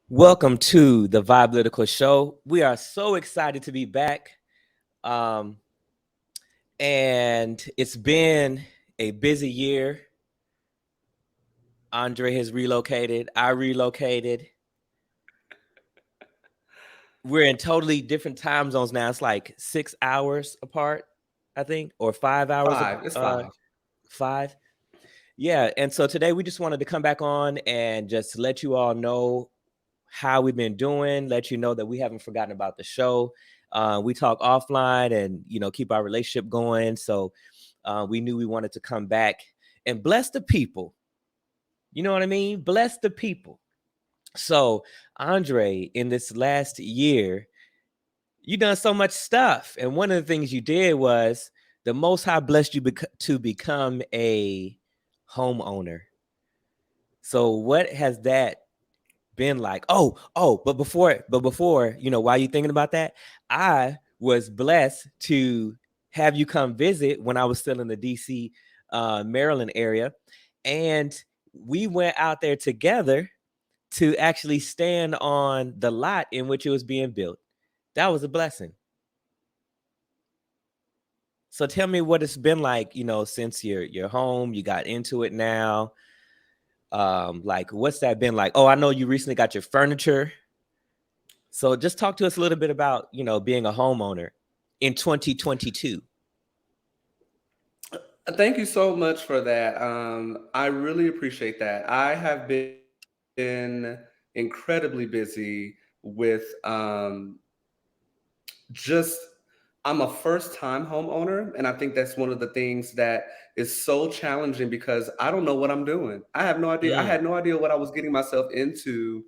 Welcome to the Vibelytical Show. We are so excited to be back. Um, and it's been a busy year. Andre has relocated. I relocated. We're in totally different time zones now. It's like 6 hours apart, I think, or 5 hours. Five. It's five. Five. Yeah. And so today we just wanted to come back on and just let you all know how we've been doing, let you know that we haven't forgotten about the show. We talk offline and, keep our relationship going. So we knew we wanted to come back and bless the people. You know what I mean? Bless the people. So, Andre, in this last year, you done so much stuff. And one of the things you did was the Most High blessed you to become a homeowner. So, what has that been like? But before, while you thinking about that, I was blessed to have you come visit when I was still in the DC, Maryland area, and we went out there together to actually stand on the lot in which it was being built. That was a blessing. So tell me what it's been like, since you're home, you got into it now. Like what's that been like? Oh, I know you recently got your furniture. So just talk to us a little bit about, being a homeowner in 2022. Thank you so much for that. I really appreciate that. I have been incredibly busy with just I'm a first time homeowner, and I think that's one of the things that is so challenging because I don't know what I'm doing. I have no idea. I Mm, had no idea what I was getting myself into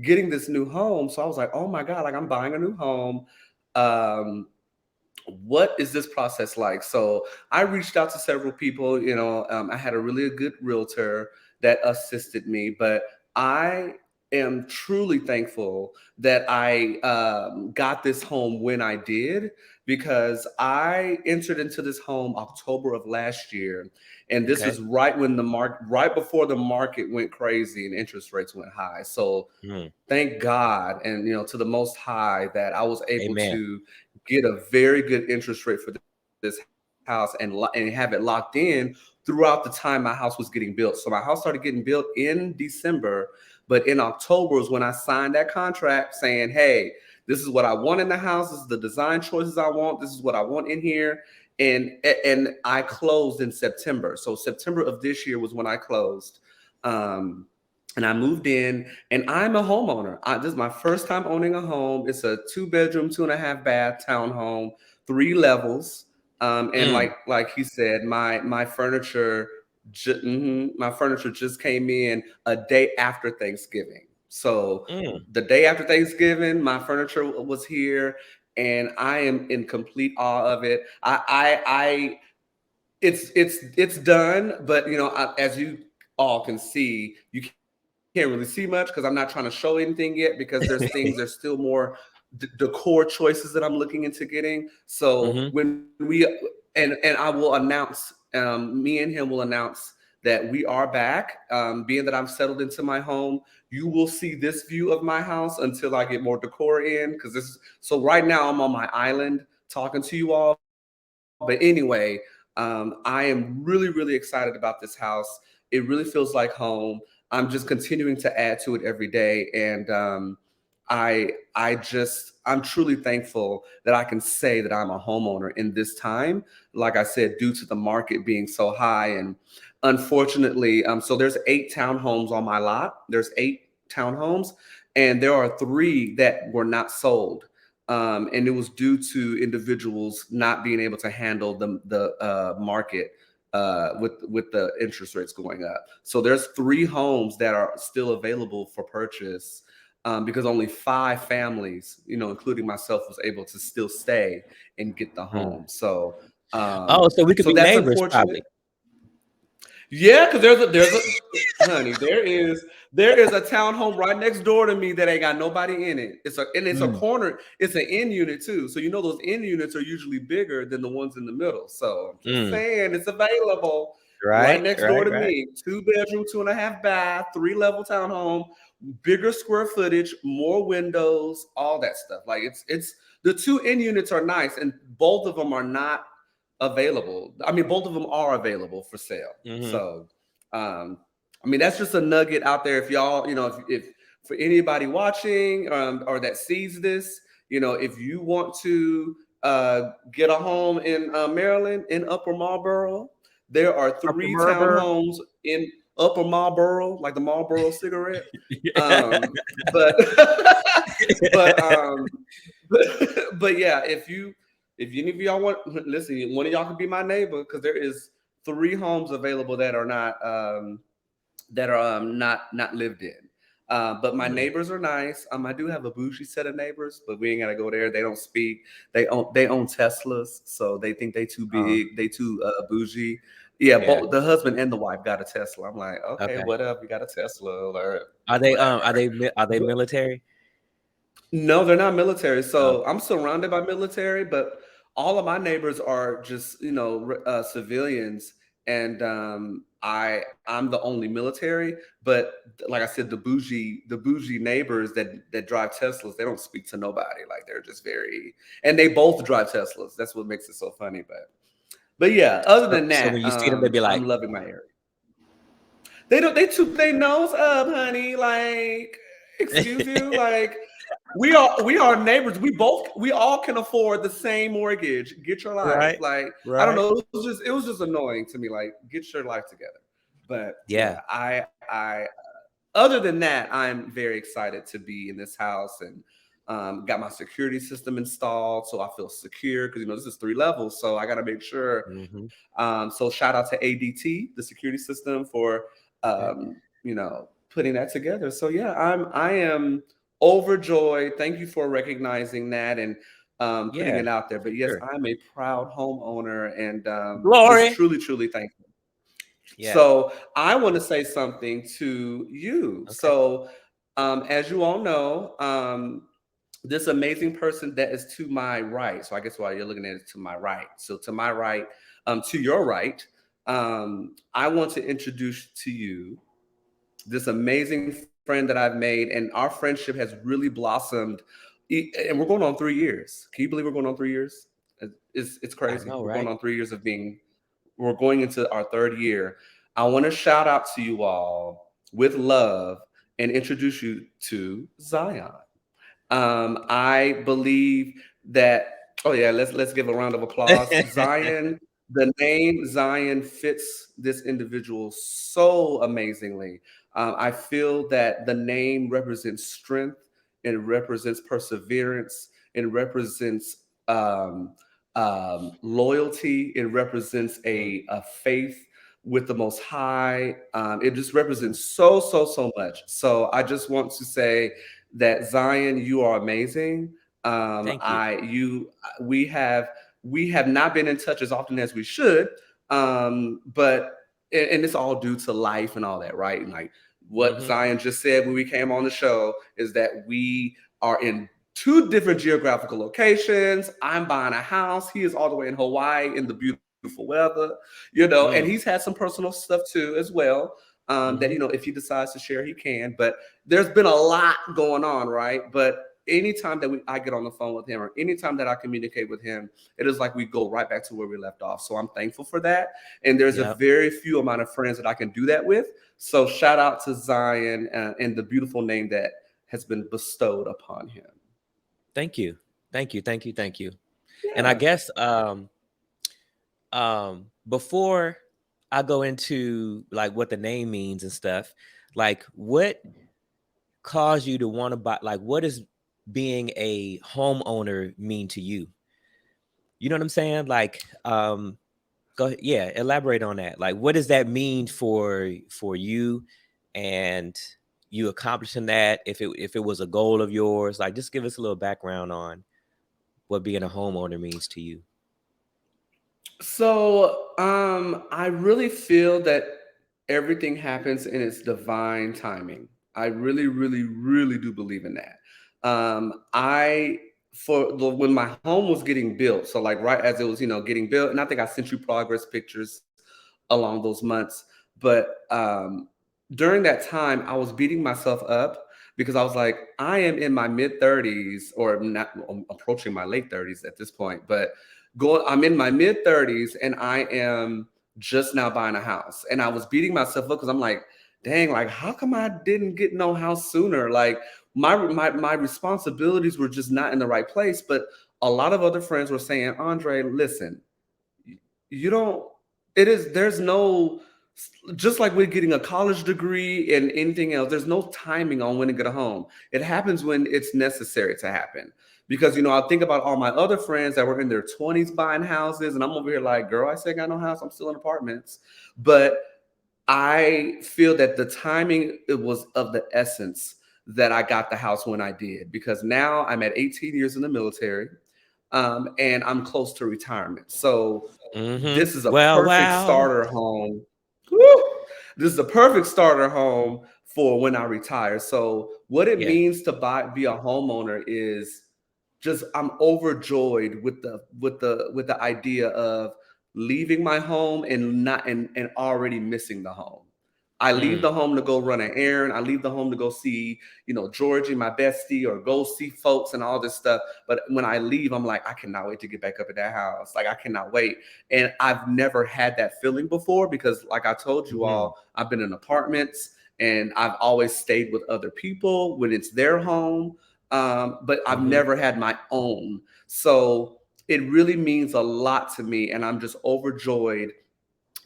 getting this new home. So I was like, oh my God, like I'm buying a new home. Um, what is this process like? So I reached out to several people. I had a really good realtor that assisted me, but I am truly thankful that I got this home when I did, because I entered into this home October of last year, and this okay. was right before the market went crazy and interest rates went high. So Mm, thank God, and to the Most High, that I was able amen. to get a very good interest rate for this house and have it locked in throughout the time my house was getting built. So my house started getting built in December, but in October is when I signed that contract saying, "Hey, this is what I want in the house. This is the design choices I want. This is what I want in here." And I closed in September. So September of this year was when I closed. Um, and I moved in, and I'm a homeowner. This is my first time owning a home. It's a 2 bedroom, 2.5 bath townhome, 3 levels. And Mm, like he said, my furniture, my furniture just came in a day after Thanksgiving. So mm. the day after Thanksgiving, my furniture was here, and I am in complete awe of it. It's done, but as you all can see, you can't really see much because I'm not trying to show anything yet, because there's still more decor choices that I'm looking into getting. So Mm-hmm. when we and I will announce, me and him will announce that we are back. Being that I've settled into my home, you will see this view of my house until I get more decor in. Because this is so right now I'm on my island talking to you all. But anyway, I am really, really excited about this house. It really feels like home. I'm just continuing to add to it every day, and I'm truly thankful that I can say that I'm a homeowner in this time. Like I said, due to the market being so high, and unfortunately, so there's 8 townhomes on my lot. There's 8 townhomes, and there are 3 that were not sold. And it was due to individuals not being able to handle the market with the interest rates going up. So there's 3 homes that are still available for purchase, because only 5 families, including myself, was able to still stay and get the Mm. home. So Oh, so we could so be that's neighbors unfortunate. probably. Yeah, because there's a honey, there is a townhome right next door to me that ain't got nobody in it. It's a Mm, corner. It's an end unit too. So those end units are usually bigger than the ones in the middle. So I'm just mm. saying it's available right Right, next door right, to right. me. 2 bedroom, 2.5 bath, 3 level townhome, bigger square footage, more windows, all that stuff. Like it's the two end units are nice, and both of them are not available. I mean, both of them are available for sale. Hmm. So, that's just a nugget out there. If y'all, if for anybody watching or that sees this, if you want to get a home in Maryland in Upper Marlboro, there are Upper 3 Murmur. townhomes in Upper Marlboro, like the Marlboro cigarette. Yeah. But but but yeah, if any of y'all want, listen, one of y'all could be my neighbor because there is 3 homes available that are not lived in. But my Mm, neighbors are nice. I do have a bougie set of neighbors, but we ain't gotta go there. They don't speak. They own Teslas, so they think they too uh, big. They too bougie. Yeah, yeah. both the husband and the wife got a Tesla. I'm like, okay, Okay. whatever. You got a Tesla or Are they whatever. are they military? No, they're not military. So Okay. I'm surrounded by military, but all of my neighbors are just, civilians. And I'm the only military. But like I said, the bougie neighbors that drive Teslas, they don't speak to nobody. Like they're just and they both drive Teslas. That's what makes it so funny. But yeah, other than So that, when you see them, they be like, I'm loving my area. They don't. They toot their nose up, honey. Like, excuse you. Like, we are neighbors. We all can afford the same mortgage. Get your life. right, Like, I don't right. know. It was just annoying to me. Like, get your life together. But yeah, Yeah, I other than that, I'm very excited to be in this house and got my security system installed, so I feel secure because this is 3 levels, so I got to make sure. hmm, So shout out to ADT, the security system, for yeah, putting that together. So yeah, I am overjoyed. Thank you for recognizing that and putting yeah, it out there. for But yes, sure. I'm a proud homeowner and just Glory. truly, truly thankful. Yeah. So I want to say something to you. Okay. So as you all know, this amazing person that is to my right. So I guess while you're looking at it, to my right. So to my right, to your right, I want to introduce to you this amazing friend that I've made, and our friendship has really blossomed. And we're going on 3 years. Can you believe we're going on 3 years? It's I crazy. know, We're going right? on 3 years of being. We're going into our 3rd year. I want to shout out to you all with love and introduce you to Zion. I believe that. Oh yeah, let's give a round of applause. Zion, the name Zion fits this individual so amazingly. I feel that the name represents strength. It represents perseverance. It represents loyalty. It represents Mm, a faith with the Most High. It just represents so so so much. So I just want to say that Zion, you are amazing. thank you. I you we have not been in touch as often as we should, but and it's all due to life and all that, right? And like what Hmm. Zion just said when we came on the show is that we are in 2 different geographical locations. I'm buying a house. He is all the way in Hawaii in the beautiful weather, and Mm, he's had some personal stuff too as well. That hmm. if he decides to share, he can. But there's been a lot going on, right? But anytime that I get on the phone with him or anytime that I communicate with him, it is like we go right back to where we left off. So I'm thankful for that. And there's a Yep. very few amount of friends that I can do that with. So shout out to Zion and the beautiful name that has been bestowed upon him. Thank you. Thank you. Thank you. Thank you. And I Yeah. guess before I go into like what the name means and stuff, like what caused you to want to buy, like what does being a homeowner mean to you? You know what I'm saying? Like go ahead, yeah, elaborate on that. Like what does that mean for you and you accomplishing that, if it was a goal of yours? Like just give us a little background on what being a homeowner means to you. So I really feel that Everything happens in its divine timing. I really, really, really do believe in that. I when my home was getting built, so like right as it was, getting built, and I think I sent you progress pictures along those months. But during that time, I was beating myself up because I was like, I am in my mid 30s, or not, I'm approaching my late 30s at this point, but I'm in my mid 30s and I am just now buying a house. And I was beating myself up because I'm like, dang, like, how come I didn't get no house sooner? Like, my responsibilities were just not in the right place. But a lot of other friends were saying, Andre, listen, you don't, there's no, just like we're getting a college degree and anything else, there's no timing on when to get a home. It happens when it's necessary to happen. Because, I think about all my other friends that were in their 20s buying houses, and I'm over here like, girl, I said I got no house, I'm still in apartments. But I feel that the timing, it was of the essence that I got the house when I did, because now I'm at 18 years in the military, and I'm close to retirement. So this is a Well, perfect wow. starter home. Woo! This is a perfect starter home for when I retire. So what it Yeah. means to be a homeowner is just, I'm overjoyed with the idea of leaving my home and not and already missing the home. I leave Mm. the home to go run an errand. I leave the home to go see, Georgie, my bestie, or go see folks and all this stuff. But when I leave, I'm like, I cannot wait to get back up at that house. Like, I cannot wait. And I've never had that feeling before because, like I told you Mhm. all, I've been in apartments and I've always stayed with other people when it's their home. But I've Mhm. never had my own. So it really means a lot to me. And I'm just overjoyed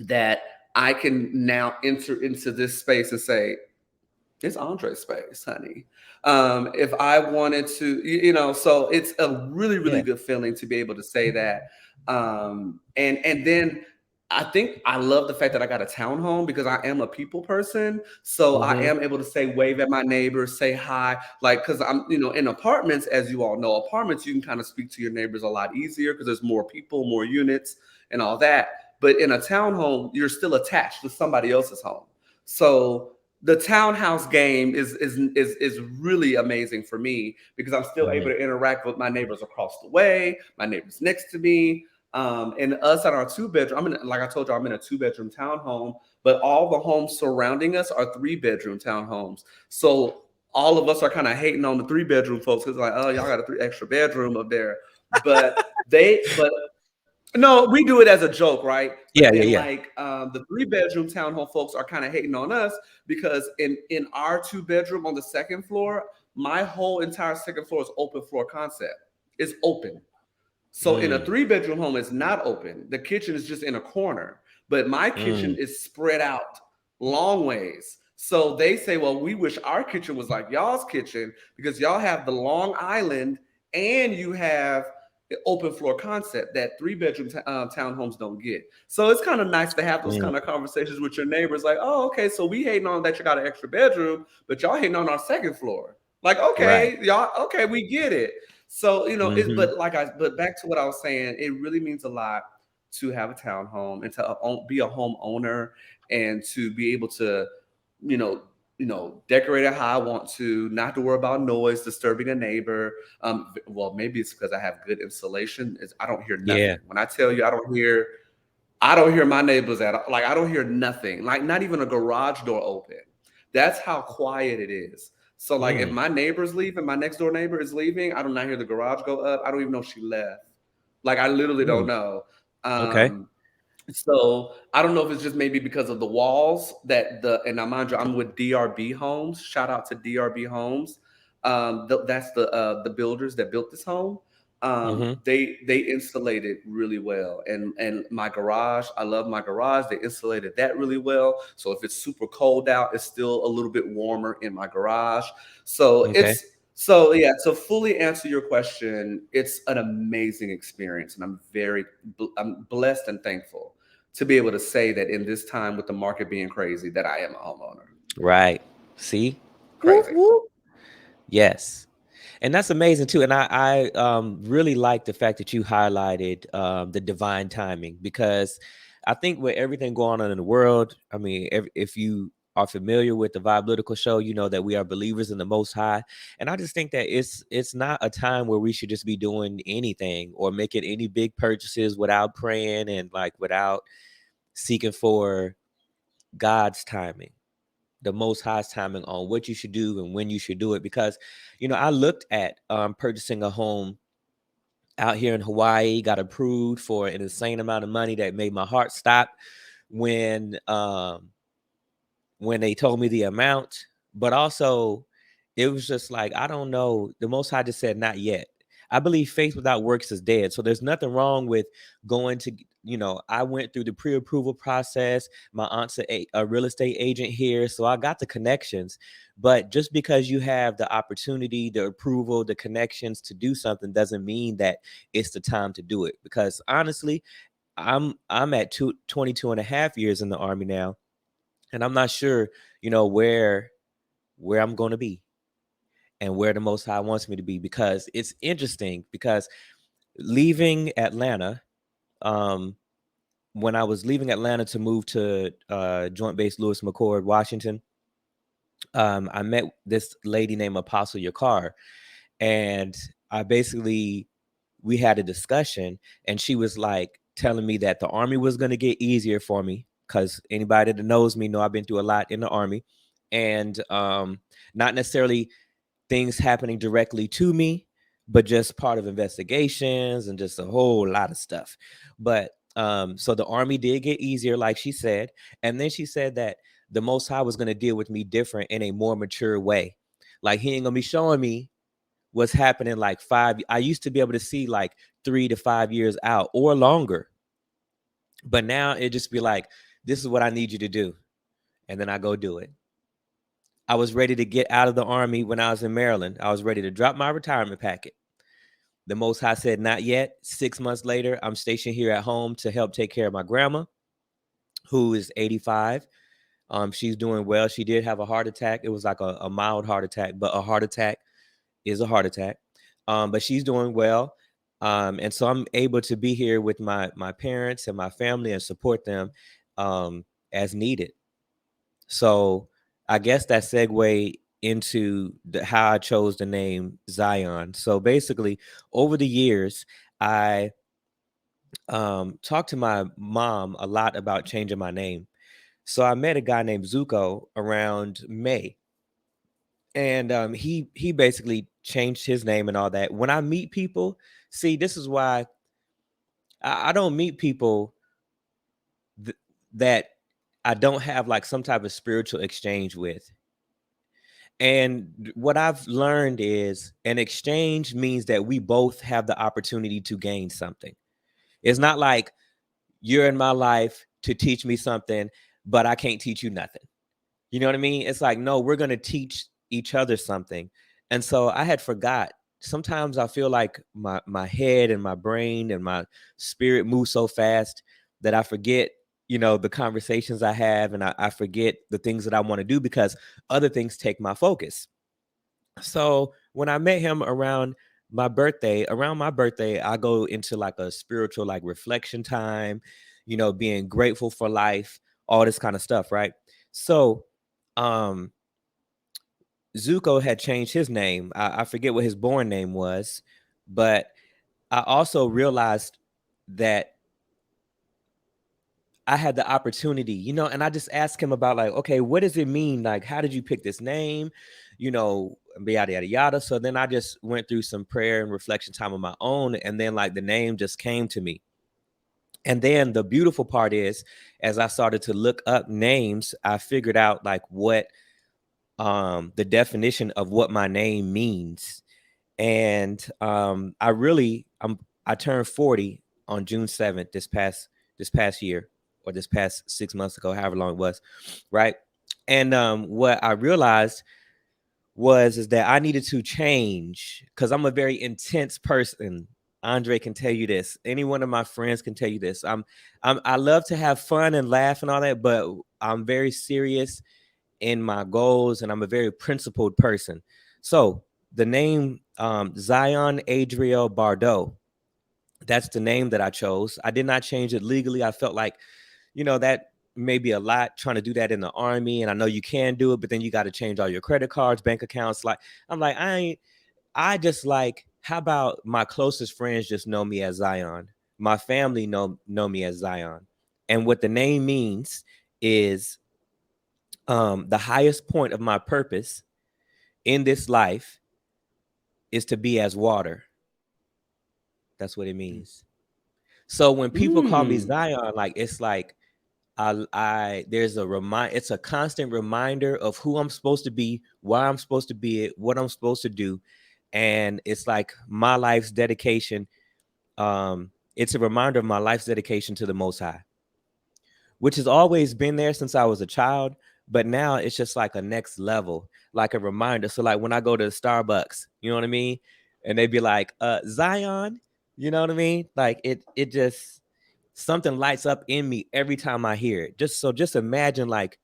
that I can now enter into this space and say, it's Andre's space, honey. If I wanted to, so it's a really, really Yeah. good feeling to be able to say that. And then I think I love the fact that I got a townhome because I am a people person. So I Mhm. am able to say, wave at my neighbors, say hi. Like, because I'm, in apartments, as you all know, apartments, you can kind of speak to your neighbors a lot easier because there's more people, more units, and all that. But in a townhome, you're still attached to somebody else's home. So the townhouse game is really amazing for me because I'm still able Mhm. to interact with my neighbors across the way, my neighbors next to me, and us at our 2 bedroom. Like I told you, I'm in a 2 bedroom townhome, but all the homes surrounding us are 3 bedroom townhomes. So all of us are kind of hating on the 3 bedroom folks because like, oh, y'all got a three extra bedroom up there, but no, we do it as a joke, right? Yeah, But yeah, then, yeah. like, the 3 bedroom townhome folks are kind of hating on us because in our 2 bedroom on the second floor, my whole entire second floor is open floor concept. It's open. So in a Mm. 3 bedroom home, it's not open. The kitchen is just in a corner, but my kitchen Mm. is spread out long ways. So they say, well, we wish our kitchen was like y'all's kitchen because y'all have the long island and you have the open floor concept that 3 bedroom townhomes don't get. So it's kind of nice to have those Mm. kind of conversations with your neighbors. Like, oh, okay, so we hating on that you got an extra bedroom, but y'all hating on our second floor. Like, Right. okay, y'all, okay, we get it. So, Mhm. but back to what I was saying, it really means a lot to have a townhome and to be a homeowner and to be able to, you know, decorate it how I want to, not to worry about noise, disturbing a neighbor. Well, maybe it's because I have good insulation. I don't hear Yeah. nothing. When I tell you I don't hear my neighbors at all. Like, I don't hear nothing. Like, not even a garage door open. That's how quiet it is. So like if Mm. my neighbor's leaving, my next door neighbor is leaving, I do not hear the garage go up. I don't even know if she left. Like, I literally don't Mm. know. Okay. So I don't know if it's just maybe because of the walls and now mind you, I'm with DRB Homes. Shout out to DRB Homes. That's the builders that built this home. Mhm. They insulated really well, and my garage, I love my garage. They insulated that really well. So if it's super cold out, it's still a little bit warmer in my garage. So Okay. yeah, to fully answer your question, it's an amazing experience, and I'm blessed and thankful to be able to say that in this time with the market being crazy, that I am a homeowner. Right. See? Whoop, Crazy. whoop. Yes. And that's amazing too. And I really like the fact that you highlighted the divine timing because I think with everything going on in the world, I mean, if you are familiar with the Vibelytical Show, you know that we are believers in the Most High, and I just think that it's not a time where we should just be doing anything or making any big purchases without praying and like without seeking for God's timing, the Most High's timing on what you should do and when you should do it. Because, I looked at purchasing a home out here in Hawaii, got approved for an insane amount of money that made my heart stop when they told me the amount, but also it was just like, I don't know. The Most High just said, not yet. I believe faith without works is dead. So there's nothing wrong with going to, I went through the pre-approval process. My aunt's a real estate agent here. So I got the connections. But just because you have the opportunity, the approval, the connections to do something doesn't mean that it's the time to do it. Because honestly, I'm at 22 and a half years in the Army now, and I'm not sure, where I'm going to be and where the Most High wants me to be, because it's interesting. Because leaving Atlanta, um, when I was leaving Atlanta to move to Joint Base Lewis McChord, Washington, I met this lady named Apostle Yakar, and I basically we had a discussion, and she was like telling me that the Army was going to get easier for me, because anybody that knows me know I've been through a lot in the Army, and not necessarily things happening directly to me, but just part of investigations and just a whole lot of stuff. But so the Army did get easier, like she said, and then she said that the Most High was going to deal with me different in a more mature way. Like, he ain't gonna be showing me what's happening like I used to be able to see like 3 to 5 years out or longer, but now it just be like, this is what I need you to do, and then I go do it. I was ready to get out of the Army when I was in Maryland. I was ready to drop my retirement packet. The Most High said, not yet. 6 months later, I'm stationed here at home to help take care of my grandma, who is 85. She's doing well. She did have a heart attack. It was like a mild heart attack, but a heart attack is a heart attack. But she's doing well. And so I'm able to be here with my parents and my family and support them as needed. So I guess that segue into how I chose the name Zion. So basically, over the years, I talked to my mom a lot about changing my name. So I met a guy named Zuko around May, and he basically changed his name and all that. When I meet people, see, this is why I don't meet people that I don't have like some type of spiritual exchange with. And what I've learned is an exchange means that we both have the opportunity to gain something. It's not like you're in my life to teach me something, but I can't teach you nothing. You know what I mean? It's like, no, we're going to teach each other something. And so I had forgot. Sometimes I feel like my head and my brain and my spirit move so fast that I forget, the conversations I have, and I forget the things that I want to do because other things take my focus. So when I met him around my birthday, I go into like a spiritual like reflection time, being grateful for life, all this kind of stuff, right? So um Zuko had changed his name. I forget what his born name was, but I also realized that I had the opportunity, and I just asked him about like, okay, what does it mean? Like, how did you pick this name? Yada yada yada. So then I just went through some prayer and reflection time on my own, and then like the name just came to me. And then the beautiful part is, as I started to look up names, I figured out like what the definition of what my name means. And I turned 40 on June 7th this past year, or this past 6 months ago, however long it was, right? And what I realized is that I needed to change, because I'm a very intense person. Andre can tell you this. Any one of my friends can tell you this. I love to have fun and laugh and all that, but I'm very serious in my goals, and I'm a very principled person. So the name Zion Adriel Bardot, that's the name that I chose. I did not change it legally. I felt like that may be a lot trying to do that in the army. And I know you can do it, but then you got to change all your credit cards, bank accounts. Like, I'm like, I just like, how about my closest friends just know me as Zion? My family know me as Zion. And what the name means is the highest point of my purpose in this life is to be as water. That's what it means. So when people call me Mm. Zion, like it's like I there's a it's a constant reminder of who I'm supposed to be, why I'm supposed to be it, what I'm supposed to do. And it's like my life's dedication. It's a reminder of my life's dedication to the Most High, which has always been there since I was a child. But now it's just like a next level, like a reminder. So like when I go to Starbucks, you know what I mean? And they'd be like, Zion, you know what I mean? Like it just something lights up in me every time I hear it. Just imagine like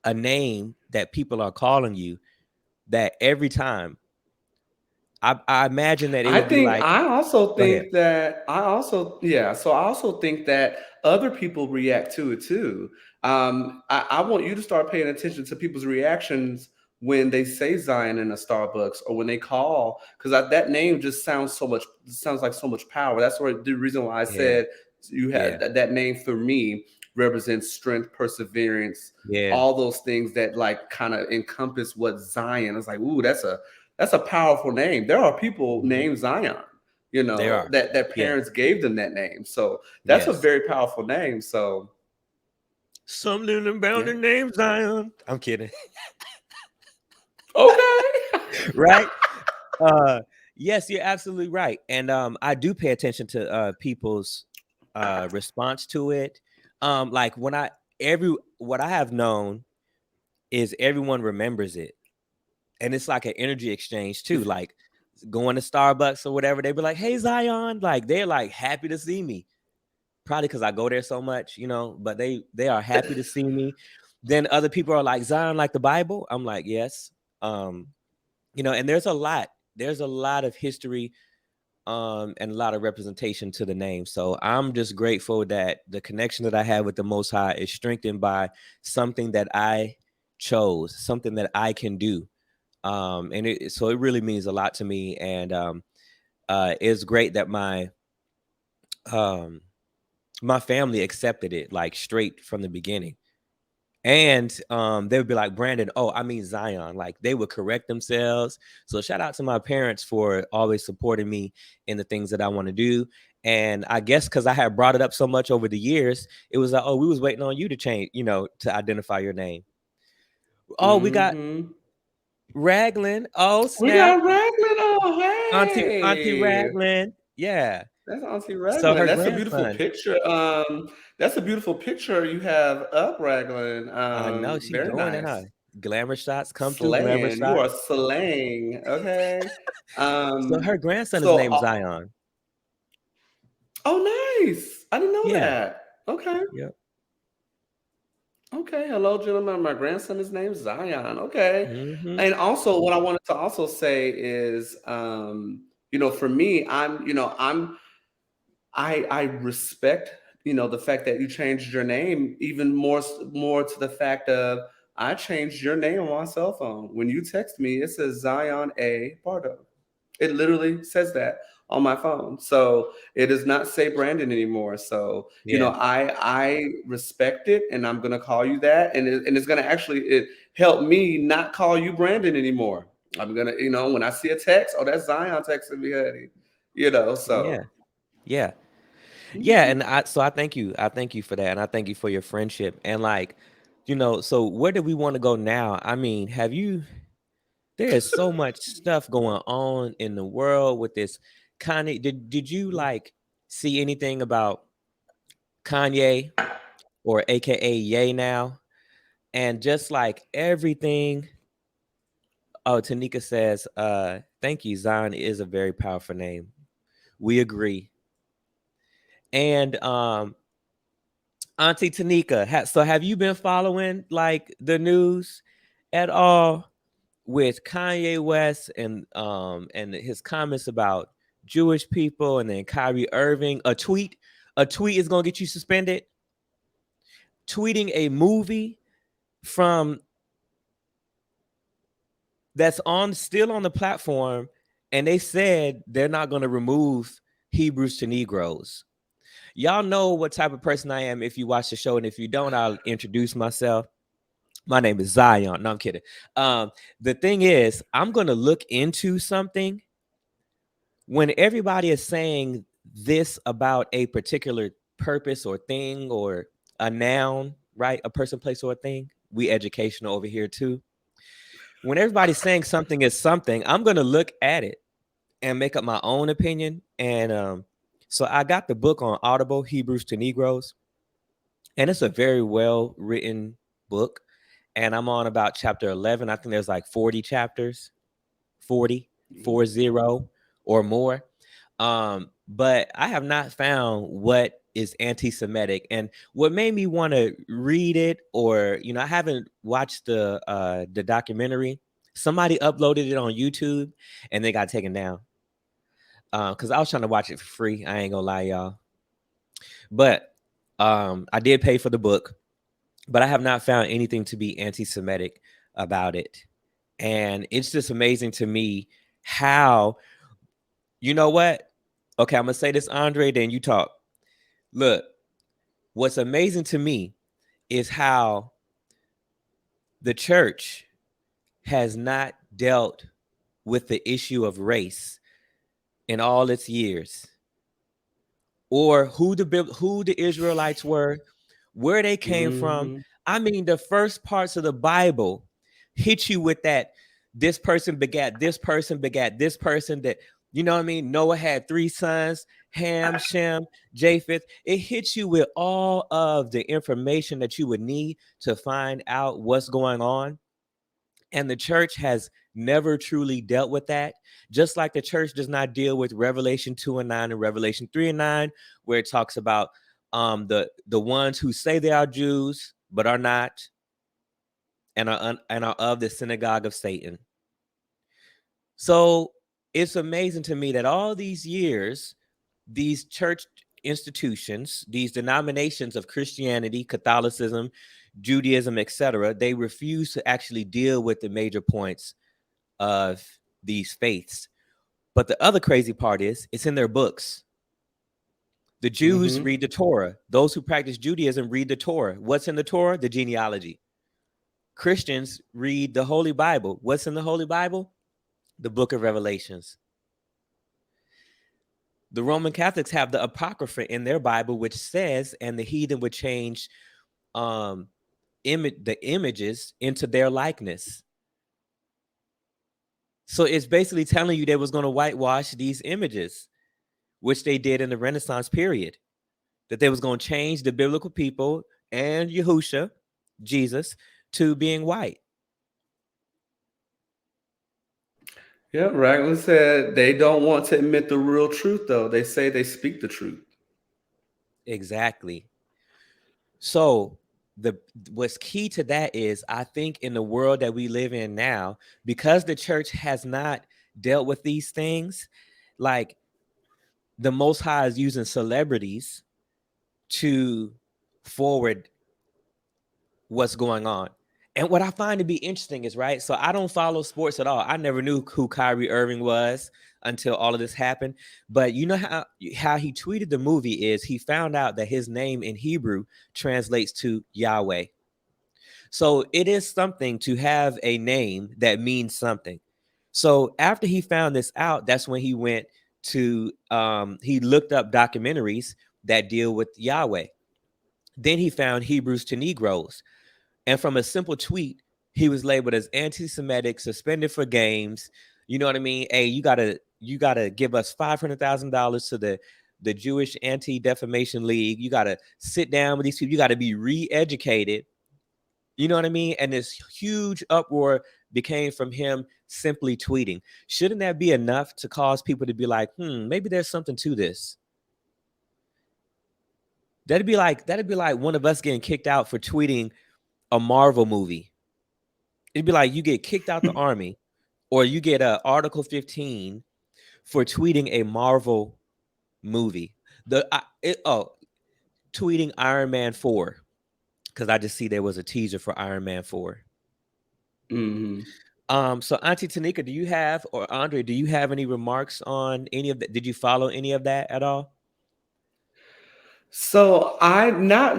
a name that people are calling you that every time. I imagine that it I would be think like, I also go ahead. think that I also yeah. So I also think that other people react to it too. I want you to start paying attention to people's reactions when they say Zion in a Starbucks or when they call, because that name just sounds like so much power. That's the reason why I Yeah, said you had yeah, that name for me represents strength, perseverance, yeah. all those things that like kind of encompass what Zion is like. Ooh, that's a powerful name. There are people Mhm. named Zion, They are. that Yeah. parents gave them that name. So that's a Yes. very powerful name. So Something about yeah. the name Zion. I'm kidding. Okay. Right? Uh yes, you're absolutely right. And I do pay attention to people's response to it. Like when I every what I have known is everyone remembers it. And it's like an energy exchange too. Like going to Starbucks or whatever, they be like, "Hey Zion." Like they're like happy to see me. Probably because I go there so much, but they are happy to see me. Then other people are like, "Zion, like the Bible?" I'm like, yes. Um, and there's a lot of history and a lot of representation to the name. So I'm just grateful that the connection that I have with the Most High is strengthened by something that I chose, something that I can do. So it really means a lot to me. And it's great that um my family accepted it like straight from the beginning. And they would be like, Brandon, oh, I mean Zion. Like they would correct themselves. So shout out to my parents for always supporting me in the things that I want to do. And I guess because I had brought it up so much over the years, it was like, oh, we was waiting on you to change, to identify your name. Oh, we got Hmm. Raglan. Oh, We snap. got Raglan. Oh, Auntie hey. Raglan. Yeah. That's Auntie So Raglan. her That's a beautiful grandson, picture. That's a beautiful picture you have up, Raglan. I know she Very doing it, nice. huh? Glamour shots come through, glamour Slaying. You shots. are slaying. Okay. So Um, her grandson is so named Zion. oh, nice. I didn't know Yeah. that. Okay. Yep. Okay. Hello, gentlemen. My grandson is named Zion. Okay. Mm-hmm. And also, what I wanted to also say is, for me, I respect, the fact that you changed your name, even more to the fact of I changed your name on my cell phone. When you text me, it says Zion A. Pardo. It literally says that on my phone. So it does not say Brandon anymore. So, Yeah. I respect it, and I'm gonna call you that. And it's gonna actually help me not call you Brandon anymore. I'm gonna, when I see a text, oh, that's Zion texting me, honey. Yeah. So Yeah. Yeah. mhm. And I thank you. I thank you for that. And I thank you for your friendship. And like, so where do we want to go now? I mean, there is so much stuff going on in the world with this Kanye. Did you like see anything about Kanye or AKA Ye now? And just like everything. Oh, Tanika says, thank you. Zion is a very powerful name. We agree. And Auntie Tanika, so have you been following like the news at all with Kanye West and his comments about Jewish people, and then Kyrie Irving? A tweet is gonna get you suspended. tweeting a movie from that's on still on the platform, and they said they're not going to remove Hebrews to Negroes. Y'all know what type of person I am if you watch the show, and if you don't, I'll introduce myself. My name is Zion. No, I'm kidding. The thing is, I'm going to look into something when everybody is saying this about a particular purpose or thing or a noun, right? A person, place, or a thing. We educational over here too. When everybody's saying something is something, I'm going to look at it and make up my own opinion. And so I got the book on Audible, Hebrews to Negroes, and it's a very well written book. And I'm on about chapter 11. I think there's like 40 chapters, 40, 40 or more. But I have not found what is anti-Semitic. And what made me want to read it, or I haven't watched the documentary. Somebody uploaded it on YouTube and they got taken down. Because I was trying to watch it for free. I ain't gonna lie, y'all. But I did pay for the book, but I have not found anything to be anti-Semitic about it. And it's just amazing to me how, you know what? Okay, I'm gonna say this, Andre, then you talk. Look, what's amazing to me is how the church has not dealt with the issue of race in all its years, or who the Israelites were, where they came from. Mm-hmm. I mean, the first parts of the Bible hit you with that this person begat this person begat this person, that you know what I mean? Noah had 3 sons, Ham, Shem, Japheth. It hits you with all of the information that you would need to find out what's going on. And the church has never truly dealt with that. Just like the church does not deal with Revelation 2 and 9 and Revelation 3 and 9, where it talks about the ones who say they are Jews but are not, and are of the synagogue of Satan. So it's amazing to me that all these years, these church institutions, these denominations of Christianity, Catholicism, Judaism, etc., they refuse to actually deal with the major points of these faiths. But the other crazy part is it's in their books. The Jews Mm-hmm. read the Torah. Those who practice Judaism read the Torah. What's in the Torah? The genealogy. Christians read the Holy Bible. What's in the Holy Bible? The book of Revelations. The Roman Catholics have the Apocrypha in their Bible, which says, and the heathen would change the images into their likeness. So it's basically telling you they was going to whitewash these images, which they did in the Renaissance period, that they was going to change the biblical people and Yahusha, Jesus, to being white. Yeah, Raglan said they don't want to admit the real truth, though. They say they speak the truth. Exactly. So what's key to that is, I think in the world that we live in now, because the church has not dealt with these things, like the Most High is using celebrities to forward what's going on. And what I find to be interesting is, right, so I don't follow sports at all. I never knew who Kyrie Irving was until all of this happened. But you know how he tweeted the movie is he found out that his name in Hebrew translates to Yahweh. So it is something to have a name that means something. So after he found this out, that's when he went to he looked up documentaries that deal with Yahweh. Then he found Hebrews to Negroes. And from a simple tweet, he was labeled as anti-Semitic, suspended for games. You know what I mean? Hey, you gotta give us $500,000 to the Jewish Anti-Defamation League. You gotta sit down with these people. You gotta be re-educated. You know what I mean? And this huge uproar became from him simply tweeting. Shouldn't that be enough to cause people to be like, maybe there's something to this? That'd be like one of us getting kicked out for tweeting a Marvel movie. It'd be like you get kicked out the army, or you get a Article 15 for tweeting a Marvel movie. Tweeting Iron Man 4. because I just see there was a teaser for Iron Man 4. Hmm. So Auntie Tanika, do you have, or Andre, do you have any remarks on any of that? Did you follow any of that at all? So I not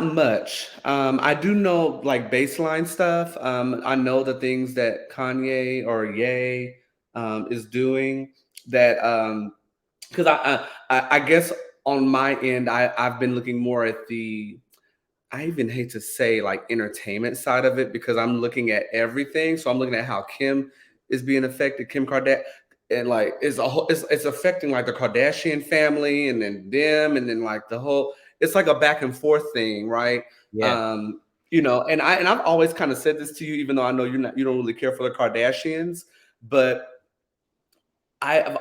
much. I do know like baseline stuff. I know the things that Kanye or Ye is doing. That because I guess on my end, I've been looking more at the, I even hate to say like entertainment side of it, because I'm looking at everything. So I'm looking at how Kim is being affected, Kim Kardashian, and like it's affecting like the Kardashian family, and then them, and then like the whole, it's like a back and forth thing, right? Yeah. Um, and I've always kind of said this to you, even though I know you don't really care for the Kardashians, but I've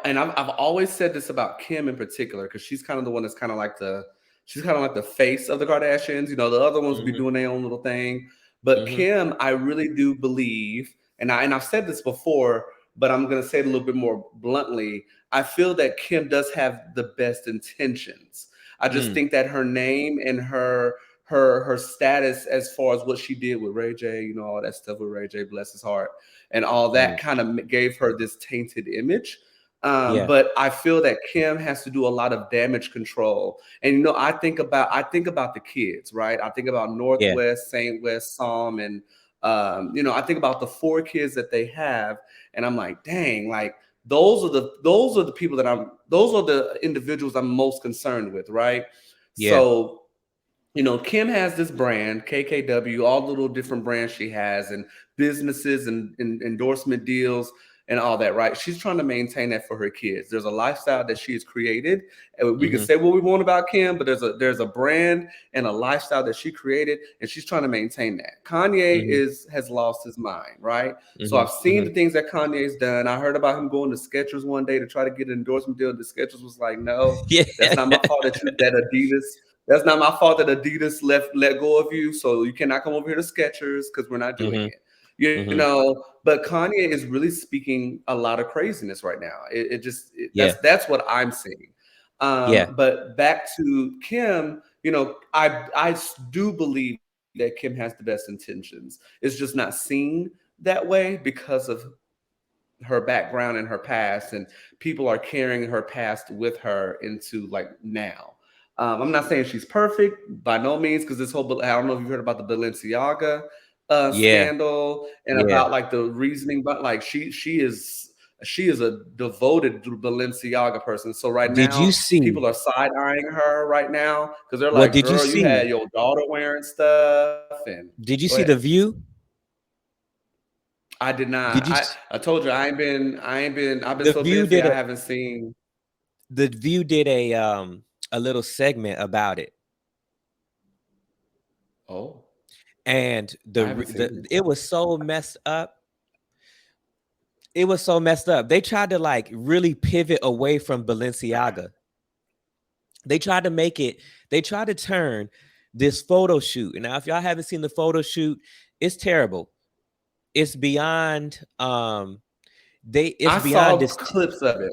always said this about Kim in particular, because she's kind of the one that's kind of like she's kind of like the face of the Kardashians. The other ones will be Mm-hmm. doing their own little thing, but Mm-hmm. Kim, I really do believe, and I've said this before, but I'm gonna say it a little bit more bluntly. I feel that Kim does have the best intentions. I just Mm. think that her name and her status, as far as what she did with Ray J, all that stuff with Ray J, bless his heart, and all that Mm. kind of gave her this tainted image. Yeah. But I feel that Kim has to do a lot of damage control. And I think about the kids, right? I think about Yeah. Northwest, Saint West, Psalm, and I think about the four kids that they have, and I'm like, dang, like those are the people those are the individuals I'm most concerned with, right? Yeah. So Kim has this brand, KKW, all the little different brands she has, and businesses and endorsement deals and all that, right? She's trying to maintain that for her kids. There's a lifestyle that she has created. And we can Mm-hmm. say what we want about Kim, but there's a brand and a lifestyle that she created, and she's trying to maintain that. Kanye Mm-hmm. has lost his mind, right? So Mm-hmm. I've seen Mm-hmm. the things that Kanye's done. I heard about him going to Skechers one day to try to get an endorsement deal. The Skechers was like, no, Yeah. that's not my fault that Adidas, that's not my fault that Adidas let go of you. So you cannot come over here to Skechers because we're not doing Mm-hmm. it. You Mm-hmm. know, but Kanye is really speaking a lot of craziness right now. Yeah. That's what I'm seeing. Yeah. But back to Kim, I do believe that Kim has the best intentions. It's just not seen that way because of her background and her past, and people are carrying her past with her into like now. I'm not saying she's perfect by no means, because I don't know if you've heard about the Balenciaga Yeah. scandal, and Yeah. about like the reasoning, but like she is a devoted Balenciaga person. So right Did you now, see people are side eyeing her right now because they're what like, did you "Girl, you had see? your daughter wearing stuff," and Did go you see ahead. the view? I did not. Did you I told you I've been the so view busy did I a haven't seen. the view did a little segment about it. Oh, And I haven't seen it. it was so messed up. It was so messed up. They tried to like really pivot away from Balenciaga. They tried to make it, they tried to turn this photo shoot. And now, if y'all haven't seen the photo shoot, it's terrible. It's beyond it's I beyond saw this. clips of it.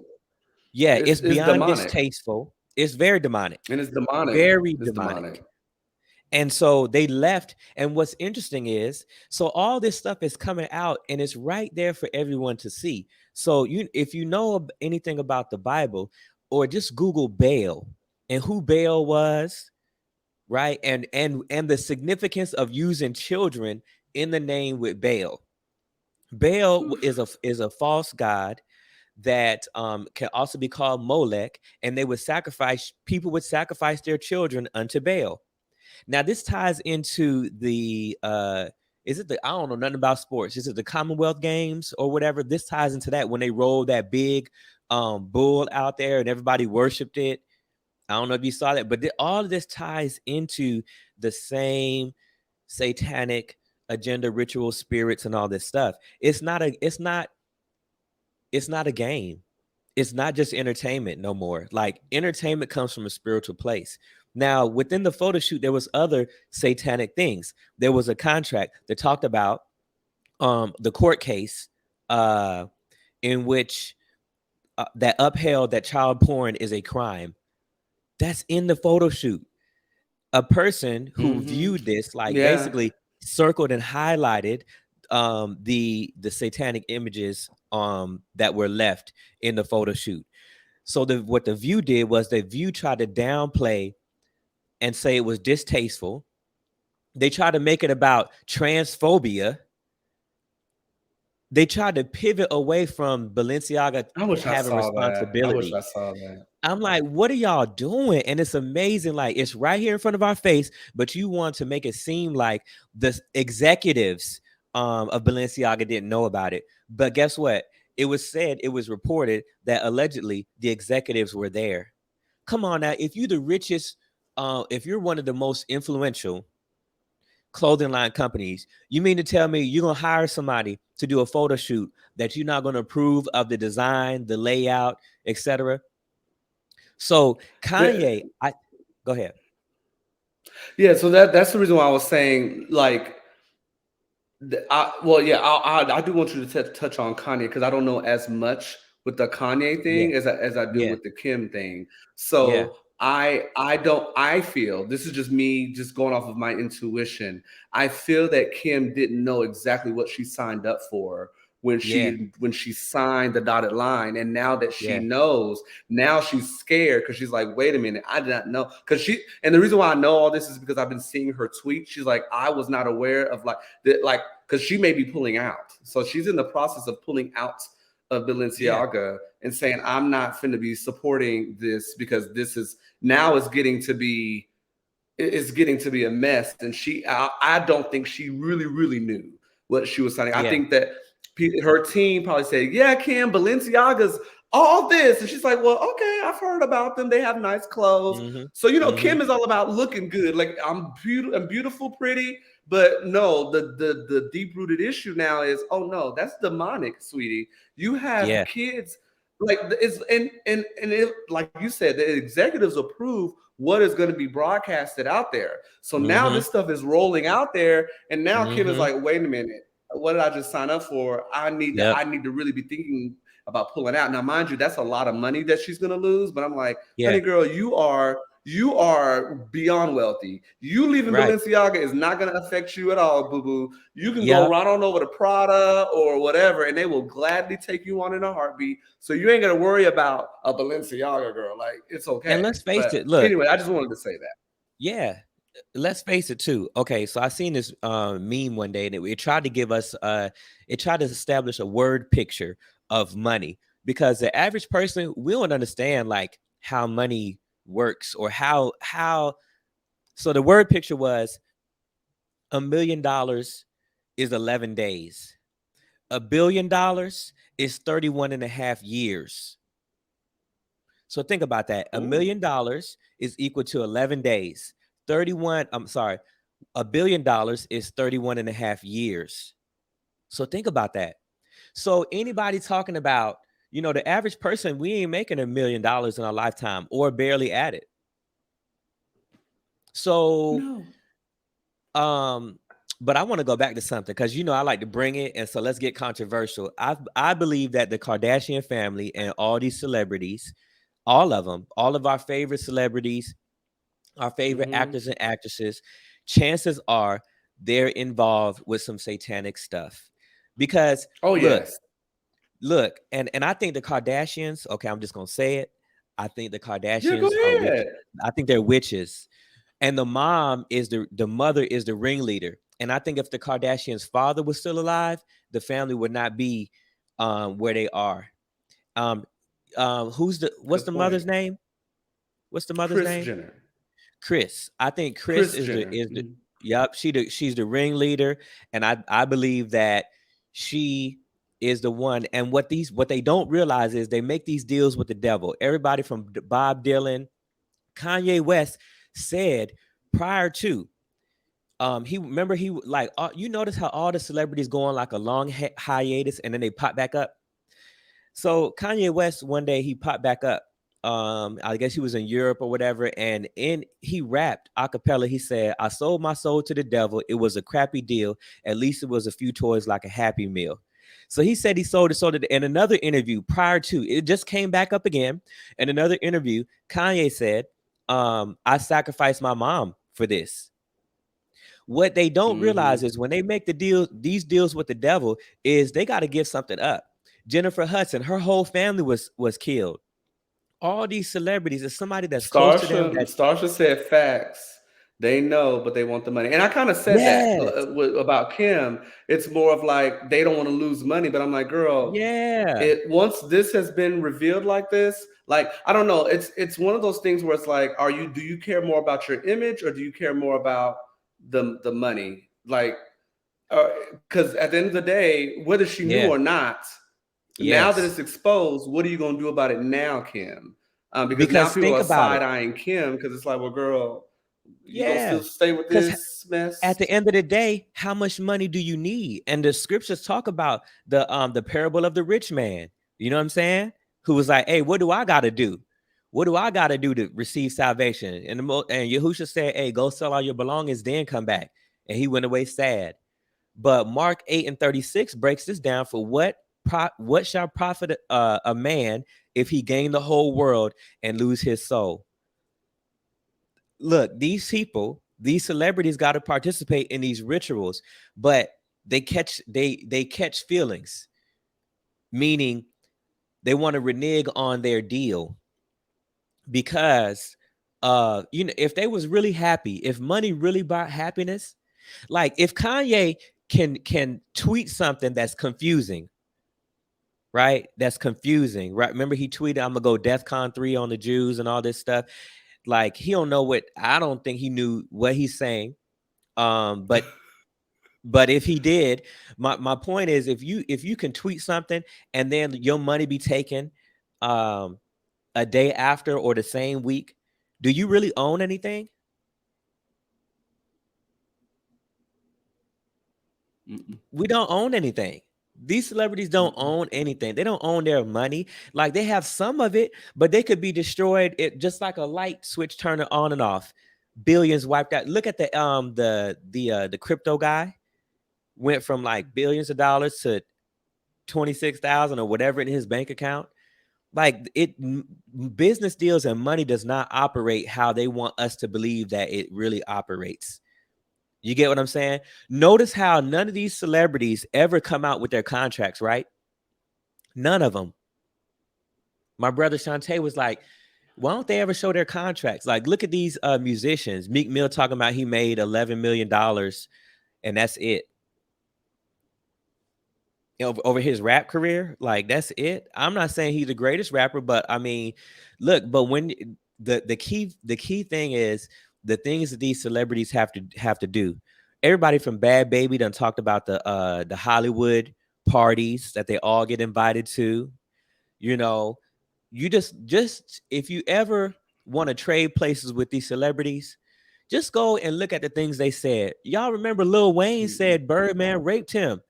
Yeah, it's It's beyond demonic, distasteful. It's very demonic. and it's demonic. Very It's demonic. demonic. And so they left. And what's interesting is, so all this stuff is coming out and it's right there for everyone to see. So if you know anything about the Bible, or just Google Baal and who Baal was, right? And the significance of using children in the name with Baal. Baal is a false god that can also be called Molech, and people would sacrifice their children unto Baal. Now, this ties into the is it the I don't know nothing about sports. Is it the Commonwealth Games or whatever? This ties into that when they rolled that big bull out there and everybody worshipped it. I don't know if you saw that, but all of this ties into the same satanic agenda, ritual, spirits, and all this stuff. It's not a game. It's not just entertainment no more. Like, entertainment comes from a spiritual place. Now, within the photo shoot, there was other satanic things. There was a contract that talked about the court case uh, in which that upheld that child porn is a crime. That's in the photo shoot. a person who Hmm. viewed this, like Yeah. basically circled and highlighted the satanic images that were left in the photo shoot. So what the View did was the View tried to downplay and say it was distasteful. They tried to make it about transphobia. They tried to pivot away from Balenciaga I wish I having saw that. I wish responsibility. I saw that. I'm like, what are y'all doing? And it's amazing. Like, it's right here in front of our face, but you want to make it seem like the executives of Balenciaga didn't know about it. But guess what? It was reported that allegedly the executives were there. Come on now. If you're the richest, if you're one of the most influential clothing line companies, you mean to tell me you're going to hire somebody to do a photo shoot that you're not going to approve of the design, the layout, etc.? So The- Kanye, I go ahead. yeah, so that's the reason why I was saying, like, well, yeah, I do want you to touch on Kanye because I don't know as much with the Kanye Yeah, thing as I do yeah, with the Kim thing. yeah, So I don't I feel this is just me just going off of my intuition. I feel that Kim didn't know exactly what she signed up for yeah, when she signed the dotted line, and now that she yeah, knows, now she's scared because she's like, wait a minute, I did not know. Because she, and the reason why I know all this is because I've been seeing her tweet. She's like, I was not aware of like that, like, because she may be pulling out. So she's in the process of pulling out of yeah, Balenciaga and saying, I'm not finna be supporting this because this is now it's getting to be a mess. And I don't think she really knew what she was signing. I yeah. think that her team probably said, yeah, Kim, Balenciaga's all this. And she's like, well, okay, I've heard about them. They have nice clothes. Mhm, So, mhm. Kim is all about looking good. Like, I'm beautiful, pretty. But no, the deep rooted issue now is, oh no, that's demonic, sweetie. You have Yeah, kids, like, it's and it, like you said, the executives approve what is going to be broadcasted out there. So now mhm, this stuff is rolling out there, and now Kim is mhm. like, wait a minute, what did I just sign up for? Yep, I need to really be thinking about pulling out. Now, mind you, that's a lot of money that she's going to lose. But I'm like, yeah, honey girl, you are beyond wealthy. You leaving right. Balenciaga is not going to affect you at all, boo boo. You can go Yep. right on over to Prada or whatever, and they will gladly take you on in a heartbeat. So you ain't going to worry about a Balenciaga girl. Like, it's okay. And let's face But it, look, anyway, I just wanted to say that. yeah, let's face it too. Okay, so I seen this meme one day, and it tried to give us it tried to establish a word picture of money, because the average person, we don't understand like how money works, or how so the word picture was $1 million is 11 days. $1 billion is 31 and a half years. So think about that. A Ooh. million dollars is equal to 11 days. 31, I'm sorry, $1 billion is 31 and a half years. So think about that. So anybody talking about, the average person, we ain't making $1 million in our lifetime, or barely at it. So No. um but I want to go back to something, because I like to bring it, and so let's get controversial. I believe that the Kardashian family and all these celebrities, all of them, all of our favorite celebrities, our favorite Mm-hmm. actors and actresses, chances are they're involved with some satanic stuff. Because Oh, look, yes. and I think the Kardashians, okay, I'm just gonna say it. I think the Yeah, go Kardashians are witch. ahead. I think they're witches. And the mother is the ringleader. And I think if the Kardashians' father was still alive, the family would not be where they are. Um, what's Good the point. mother's name? What's the mother's Chris name? Jenner. Chris. I think Chris Chris is the Jenner. is the Mhm. yep, she's the ringleader, and I believe that she is the one. And what they don't realize is they make these deals with the devil. Everybody from Bob Dylan, Kanye West said prior to he remember he like you notice how all the celebrities go on like a long hiatus, and then they pop back up. So Kanye West, one day he popped back up. I guess he was in Europe or whatever, and he rapped a cappella. He said, "I sold my soul to the devil. It was a crappy deal. At least it was a few toys like a Happy Meal." So he said he sold it. In another interview prior to it, just came back up again. In another interview, Kanye said, "I sacrificed my mom for this. What they don't realize Mm-hmm. is when they make these deals with the devil, is they got to give something up. Jennifer Hudson, her whole family was killed. All these celebrities is somebody that's close to them. That Starsha said facts. They know, but they want the money. And I kind of said that yes, about Kim. It's more of like they don't want to lose money, but I'm like, girl, yeah, it once this has been revealed like this, like I don't know. It's one of those things where it's like, do you care more about your image or do you care more about the money? Like, because at the end of the day, whether she knew yeah, or not, now that yes. it's exposed, what are you going to do about it now, Kim? Because now Because people think are about it. side eyeing Kim because it's like, well, girl, you gonna Yeah, still stay with because this mess? at the end of the day, how much money do you need? And the scriptures talk about the parable of the rich man. You know what I'm saying? Who was like, "Hey, what do I got to do? What do I got to do to receive salvation?" And Yahusha said, "Hey, go sell all your belongings, then come back." And he went away sad. But Mark 8:36 breaks this down for what shall profit a man if he gain the whole world and lose his soul? Look, these people, these celebrities got to participate in these rituals, but they catch feelings, meaning they want to renege on their deal because if they was really happy, if money really brought happiness, like if Kanye can tweet something that's confusing, right? That's confusing, right? Remember he tweeted, "I'm gonna go DEFCON 3 on the Jews" and all this stuff. Like he don't know what I don't think he knew what he's saying. But if he did, my point is if you can tweet something and then your money be taken um a day after or the same week, do you really own anything? Mm-mm, We don't own anything. These celebrities don't mm-mm. own anything. They don't own their money. Like they have some of it, but they could be destroyed. It just like a light switch turning on and off. Billions wiped out. Look at the crypto guy went from like billions of dollars to 26,000 or whatever in his bank account. Like business deals and money does not operate how they want us to believe that it really operates. You get what I'm saying? Notice how none of these celebrities ever come out with their contracts, right? None of them. My brother Shantae was like, why don't they ever show their contracts? Like, look at these musicians. Meek Mill talking about he made $11 million and that's it. Over his rap career, like that's it. I'm not saying he's the greatest rapper, but I mean, look, but when the key thing is the things that these celebrities have to do. Everybody from Bad Baby done talked about the Hollywood parties that they all get invited to. You know, you just if you ever want to trade places with these celebrities, just go and look at the things they said. Y'all remember Lil Wayne Mm-mm. said Birdman raped him.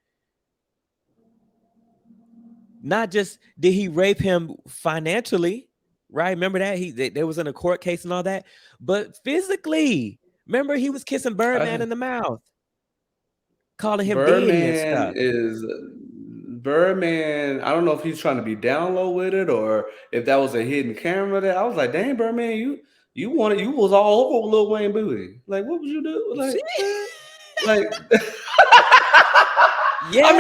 Not just did he rape him financially, right? Remember that there was in a court case and all that, but physically. Remember he was kissing Birdman I, in the mouth, calling him daddy and Birdman stuff. is Birdman. I don't know if he's trying to be down low with it or if that was a hidden camera. That I was like, dang, Birdman, you was all over Lil Wayne booty. Like, what would you do? See? Like. I mean,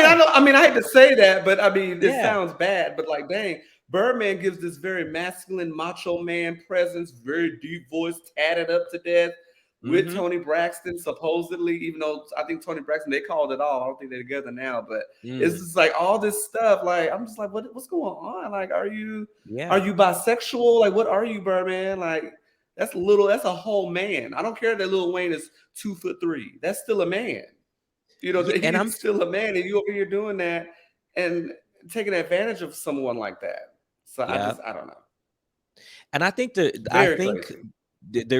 Yeah, I hate to say that, but I mean, it yeah. sounds bad. But like, dang, Birdman gives this very masculine, macho man presence, very deep voice, tatted up to death, with Mm-hmm. Tony Braxton, supposedly. Even though I think Tony Braxton, they called it all. I don't think they're together now, but it's Mm, just like all this stuff. Like, I'm just like, what's going on? Like, are yeah. you bisexual? Like, what are you, Birdman? Like, that's little. That's a whole man. I don't care that Lil Wayne is 2'3". That's still a man. Yeah, and I'm He's still a man, and you over here doing that and taking advantage of someone like that. So yeah. I don't know. And I think the I Very think crazy.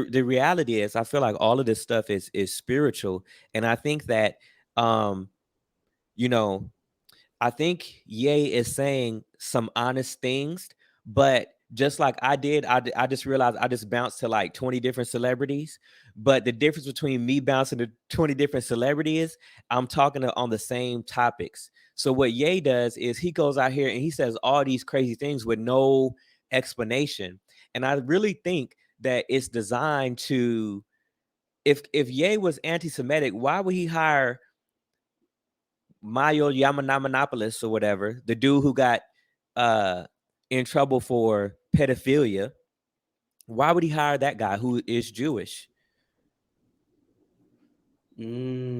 the reality is I feel like all of this stuff is spiritual. And I think that um, you know, I think Ye is saying some honest things, but just like I did, I just realized I just bounced to like 20 different celebrities. But the difference between me bouncing to 20 different celebrities, I'm talking on the same topics. So what Ye does is he goes out here and he says all these crazy things with no explanation. And I really think that it's designed to if Ye was anti-Semitic, why would he hire Mayo Yamanopoulos or whatever, the dude who got uh in trouble for pedophilia? Why would he hire that guy who is Jewish?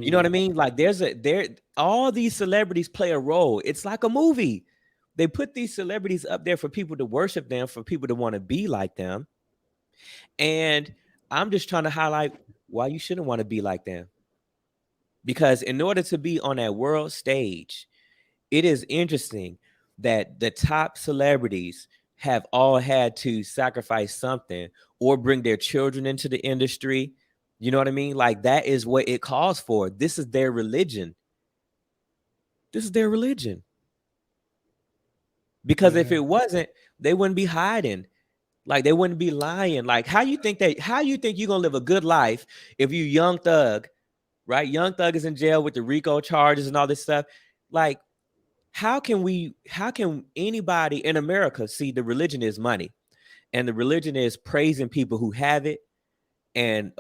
You know what I Mm. mean? Like there all these celebrities play a role. It's like a movie. They put these celebrities up there for people to worship them, for people to want to be like them. And I'm just trying to highlight why you shouldn't want to be like them. Because in order to be on that world stage, it is interesting that the top celebrities have all had to sacrifice something or bring their children into the industry. You know what I mean? Like that is what it calls for. This is their religion. This is their religion. Because if Yeah. it wasn't, they wouldn't be hiding. Like they wouldn't be lying. Like how you think you're gonna live a good life if you Young Thug, right? Young Thug is in jail with the RICO charges and all this stuff. Like, how can anybody in America see the religion is money? And the religion is praising people who have it and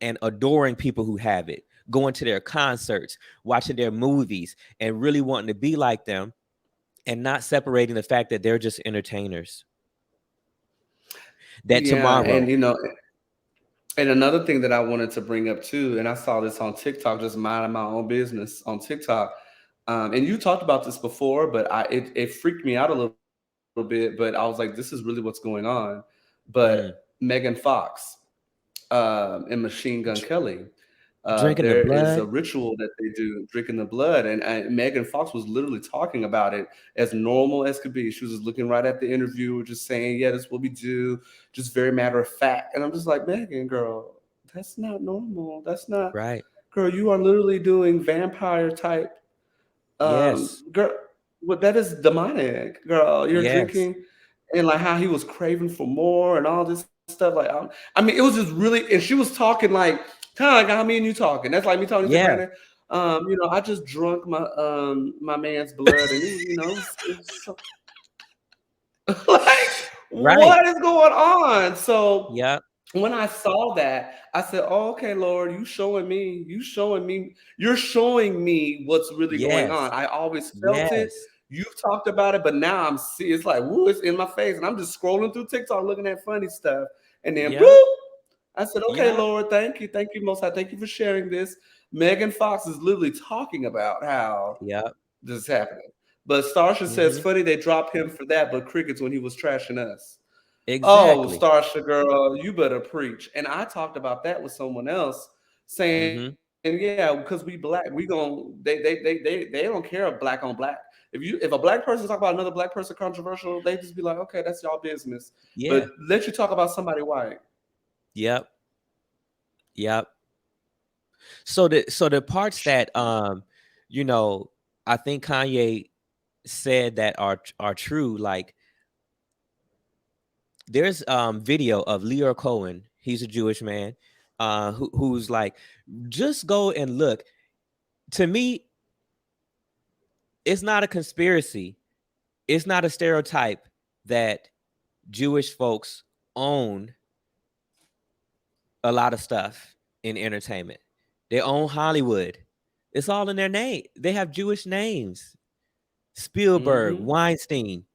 and adoring people who have it, going to their concerts, watching their movies, and really wanting to be like them, and not separating the fact that they're just entertainers. That Yeah, tomorrow, and you know, and another thing that I wanted to bring up too, and I saw this on TikTok, just minding my own business on TikTok. And you talked about this before, but it freaked me out a little bit. But I was like, this is really what's going on. But mm, Megan Fox and Machine Gun Kelly, drinking the there is a blood, ritual that they do, drinking the blood, and Megan Fox was literally talking about it as normal as could be. She was just looking right at the interviewer, just saying, "Yeah, this is what we do," just very matter of fact. And I'm just like, Megan, girl, that's not normal. That's not, right? girl. You are literally doing vampire type, Yes, girl. What that is demonic, girl. You're yes, drinking, and like how he was craving for more and all this stuff. Like, I mean, it was just really, and she was talking like kind of like how me and you talking. That's like me talking to yeah, Brandon. I just drunk my man's blood, and it was, it was so like, right, what is going on? So yep, when I saw that, I said, "Oh, okay, Lord, you're showing me what's really going on. yes, I always felt it. yes, You've talked about it, but now I'm see. It's like, woo, it's in my face, and I'm just scrolling through TikTok, looking at funny stuff, and then, yep, boop, I said, okay, yep, Lord, thank you, Most High, thank you for sharing this. Megan Fox is literally talking about how yep, this is happening. But Starsha says, hmm, funny they dropped him for that, but crickets when he was trashing us. Oh, exactly, Starsha girl, you better preach. And I talked about that with someone else, saying, hmm, yeah, because we black, we gon' they don't care if black on black. If a black person talk about another black person controversial, they just be like, okay, that's y'all business. But yeah, let you talk about somebody white. yep, yep. So the parts that you know, I think Kanye said that are true. Like there's video of Leo Cohen. He's a Jewish man, who's like, just go and look. To me, it's not a conspiracy. It's not a stereotype that Jewish folks own a lot of stuff in entertainment. They own Hollywood. It's all in their name. They have Jewish names. Spielberg, Mm-hmm. Weinstein.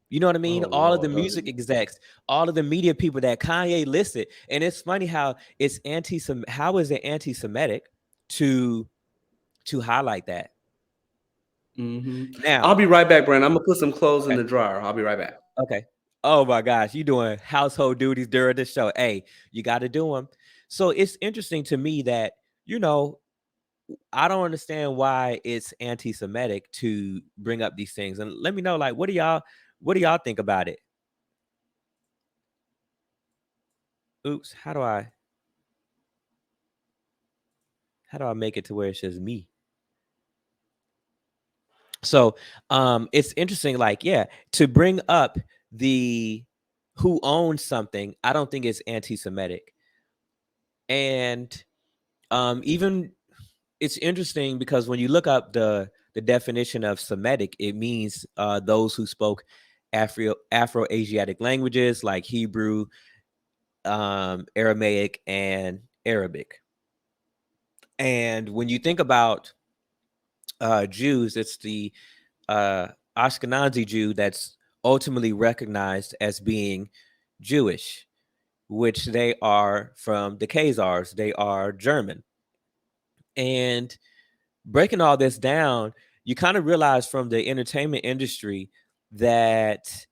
You know what I mean? Oh All of the Lord. music execs, all of the media people that Kanye listed. And it's funny how how is it anti-Semitic to highlight that? Mm-hmm. I'll Now, be right back, Brandon. I'm gonna put some clothes in okay, the dryer. I'll be right back. okay. Oh my gosh, you doing household duties during the show. Hey, you got to do them. So it's interesting to me that, you know, I don't understand why it's anti-Semitic to bring up these things. And let me know, like, what do y'all think about it? Oops, how do I make it to where it says me? So it's interesting, like, yeah, to bring up the who owns something, I don't think it's anti-Semitic. And even it's interesting because when you look up the definition of Semitic, it means those who spoke Afro-Asiatic languages like Hebrew, Aramaic, and Arabic. And when you think about Jews, it's the uh, Ashkenazi Jew that's ultimately recognized as being Jewish, which they are from the Khazars. They are German. And breaking all this down, you kind of realize from the entertainment industry that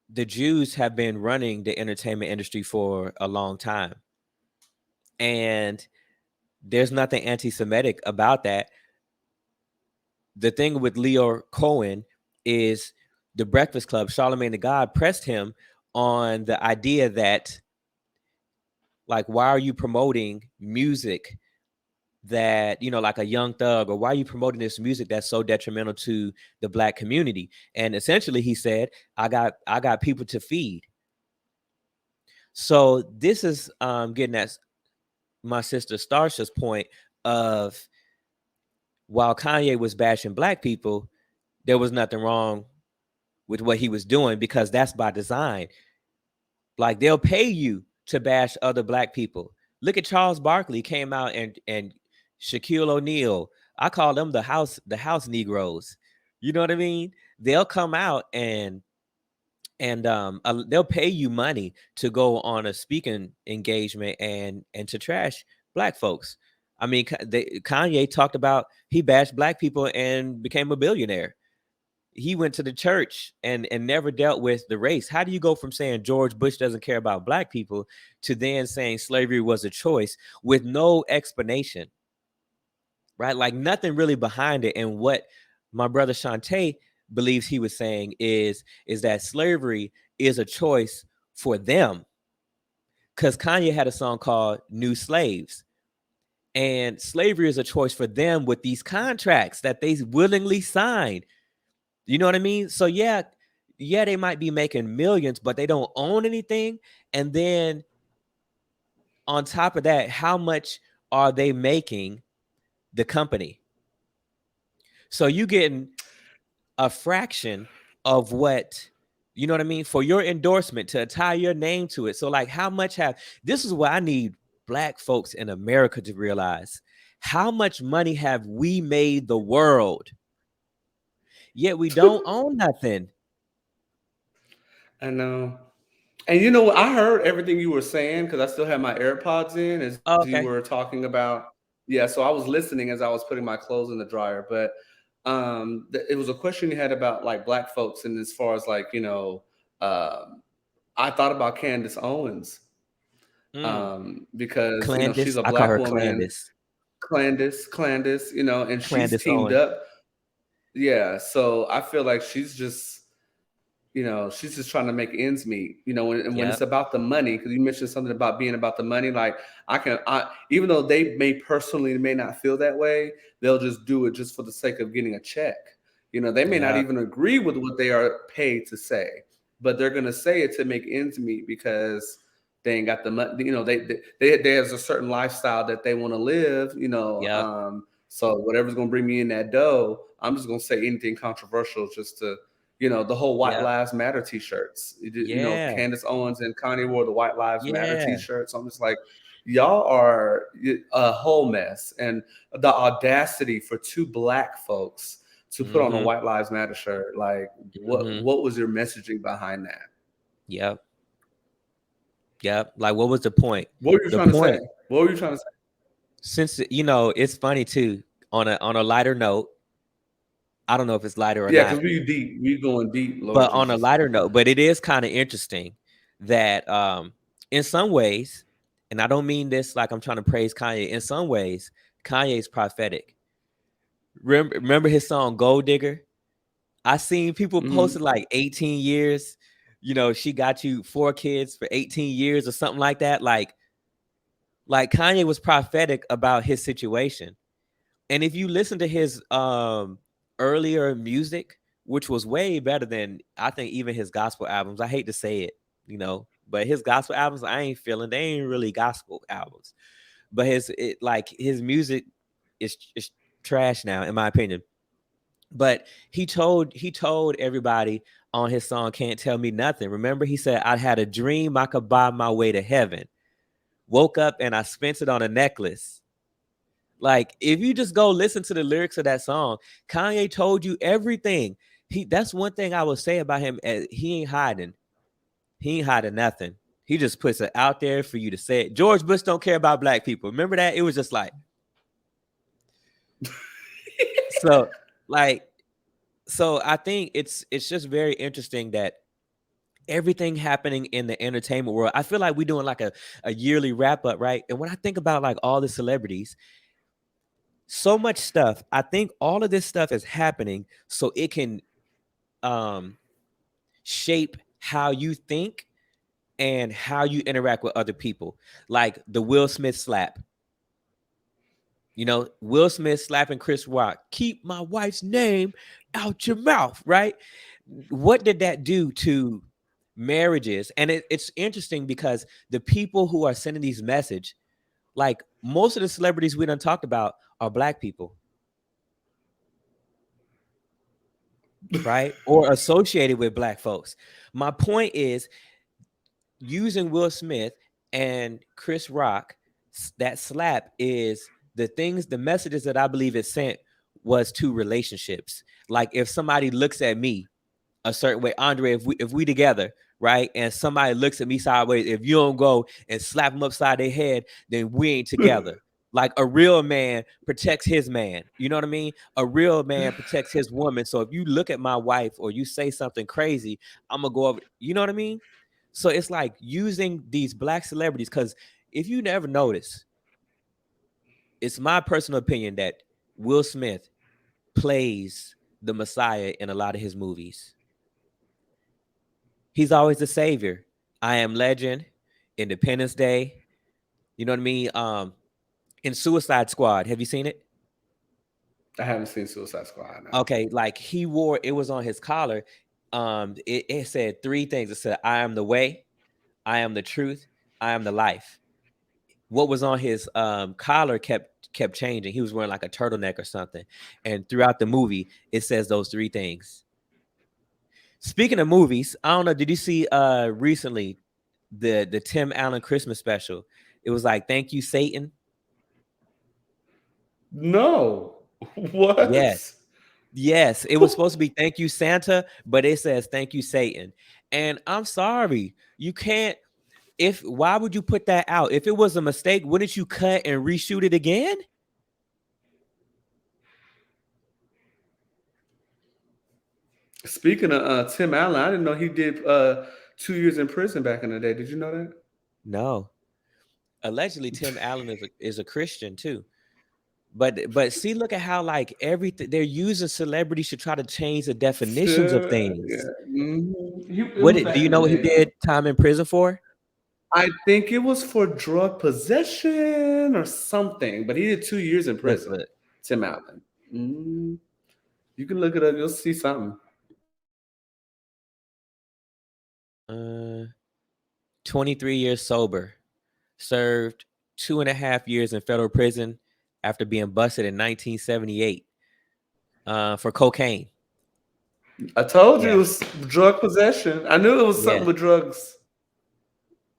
the Jews have been running the entertainment industry for a long time. And there's nothing anti-Semitic about that. The thing with Leo Cohen is the Breakfast Club, Charlemagne the God pressed him on the idea that, like, why are you promoting music that, like a Young Thug, or why are you promoting this music that's so detrimental to the Black community? And essentially he said, I got people to feed. So this is getting at my sister Starsha's point of, while Kanye was bashing Black people, there was nothing wrong with what he was doing, because that's by design. Like, they'll pay you to bash other Black people. Look at Charles Barkley came out, and Shaquille O'Neal. I call them the house Negroes. You know what I mean? They'll come out and they'll pay you money to go on a speaking engagement and to trash Black folks. I mean, Kanye talked about, he bashed Black people and became a billionaire. He went to the church and never dealt with the race. How do you go from saying George Bush doesn't care about Black people to then saying slavery was a choice with no explanation, right? Like, nothing really behind it. And what my brother Shantae believes he was saying is that slavery is a choice for them, because Kanye had a song called New Slaves. And slavery is a choice for them with these contracts that they willingly signed. You know what I mean? So yeah, they might be making millions, but they don't own anything. And then on top of that, how much are they making the company? So you getting a fraction of what, you know what I mean, for your endorsement, to tie your name to it. So, like, how much have, this is what I need Black folks in America to realize. How much money have we made the world, yet we don't own nothing? I know. And you know what? I heard everything you were saying because I still had my AirPods in as Oh, you okay. were talking about. Yeah, so I was listening as I was putting my clothes in the dryer. But it was a question you had about like Black folks, and as far as like um, I thought about Candace Owens Mm. because she's Clandis, a I call Black her woman, Clandis. Clandis, and she's Clandis teamed Owens. up. Yeah, so I feel like she's just trying to make ends meet, and when it's Yep. about the money, because you mentioned something about being about the money, like even though they may not feel that way, they'll just do it just for the sake of getting a check. They may not Yep. even agree with what they are paid to say, but they're going to say it to make ends meet because they ain't got the money. There's a certain lifestyle that they want to live, Yep. so whatever's going to bring me in that dough, I'm just going to say anything controversial just to the whole White Yep. Lives Matter t-shirts. Yeah. Candace Owens and Kanye wore the White Lives Matter Yeah. t-shirts. I'm just like, y'all are a whole mess. And the audacity for two Black folks to put on a Mm-hmm. White Lives Matter shirt, like Mm-hmm. what was your messaging behind that? Yep. Yep. Like, what was the point? What were you The trying to say? point, What were you trying to say? since it's funny too, on a lighter note, I don't know if it's lighter or Yeah, not, because we going deep, Lord but on a Jesus. lighter note, but it is kind of interesting that in some ways, and I don't mean this like I'm trying to praise Kanye, in some ways, Kanye's prophetic. Remember his song Gold Digger? I seen people posted Hmm. like 18 years, she got you 4 kids for 18 years or something like that. Like Kanye was prophetic about his situation. And if you listen to his earlier music, which was way better than I think even his gospel albums. I hate to say it, but his gospel albums I ain't feeling. They ain't really gospel albums. But his music is trash now, in my opinion. But he told everybody on his song "Can't Tell Me Nothing." Remember, he said, "I had a dream I could buy my way to heaven. Woke up and I spent it on a necklace." Like, if you just go listen to the lyrics of that song, Kanye told you everything. That's one thing I would say about him. He ain't hiding. He ain't hiding nothing. He just puts it out there for you to say it. George Bush don't care about black people. Remember that? It was just like, so like, so I think it's just very interesting that everything happening in the entertainment world. I feel like we're doing like a yearly wrap up, right? And when I think about like all the celebrities, so much stuff, I think all of this stuff is happening so it can um shape how you think and how you interact with other people. Like the Will Smith slap. You know, Will Smith slapping Chris Rock. Keep my wife's name out your mouth, right? What did that do to marriages? And it's interesting because the people who are sending these message, like most of the celebrities we done talked about, are black people, right? Or associated with black folks. My point is, using Will Smith and Chris Rock, that slap is the messages that I believe it sent was to relationships. Like if somebody looks at me a certain way, Andre, if we together, right, and somebody looks at me sideways, if you don't go and slap them upside their head, then we ain't together. Like a real man protects his man. You know what I mean? A real man protects his woman. So if you look at my wife or you say something crazy, I'm gonna go over. You know what I mean? So it's like using these black celebrities, because if you never notice, it's my personal opinion that Will Smith plays the Messiah in a lot of his movies. He's always the savior. I Am Legend, Independence Day. You know what I mean? In Suicide Squad, have you seen it? I haven't seen Suicide Squad now. Okay, like he wore it was on his collar. It said three things. It said, "I am the way, I am the truth, I am the life." What was on his collar kept changing. He was wearing like a turtleneck or something, and throughout the movie, it says those three things. Speaking of movies, I don't know. Did you see recently the Tim Allen Christmas special? It was like "Thank You, Satan." No. What? Yes, yes. It was supposed to be "Thank You, Santa," but it says "Thank You, Satan." And I'm sorry, you can't. If why would you put that out? If it was a mistake, wouldn't you cut and reshoot it again? Speaking of Tim Allen, I didn't know he did 2 years in prison back in the day. Did you know that? No. Allegedly, Tim Allen is a Christian too. But see, look at how like everything they're using celebrities to try to change the definitions of things. Yeah. It What was do back you in the know what he day. did time in prison for? I think it was for drug possession or something, but he did 2 years in Look, prison. look. Tim Allen. Mm, you can look it up. You'll see something. Uh 23 years sober. Served 2.5 years in federal prison after being busted in 1978 for cocaine. I told you it Yeah. was drug possession. I knew it was something Yes. with drugs.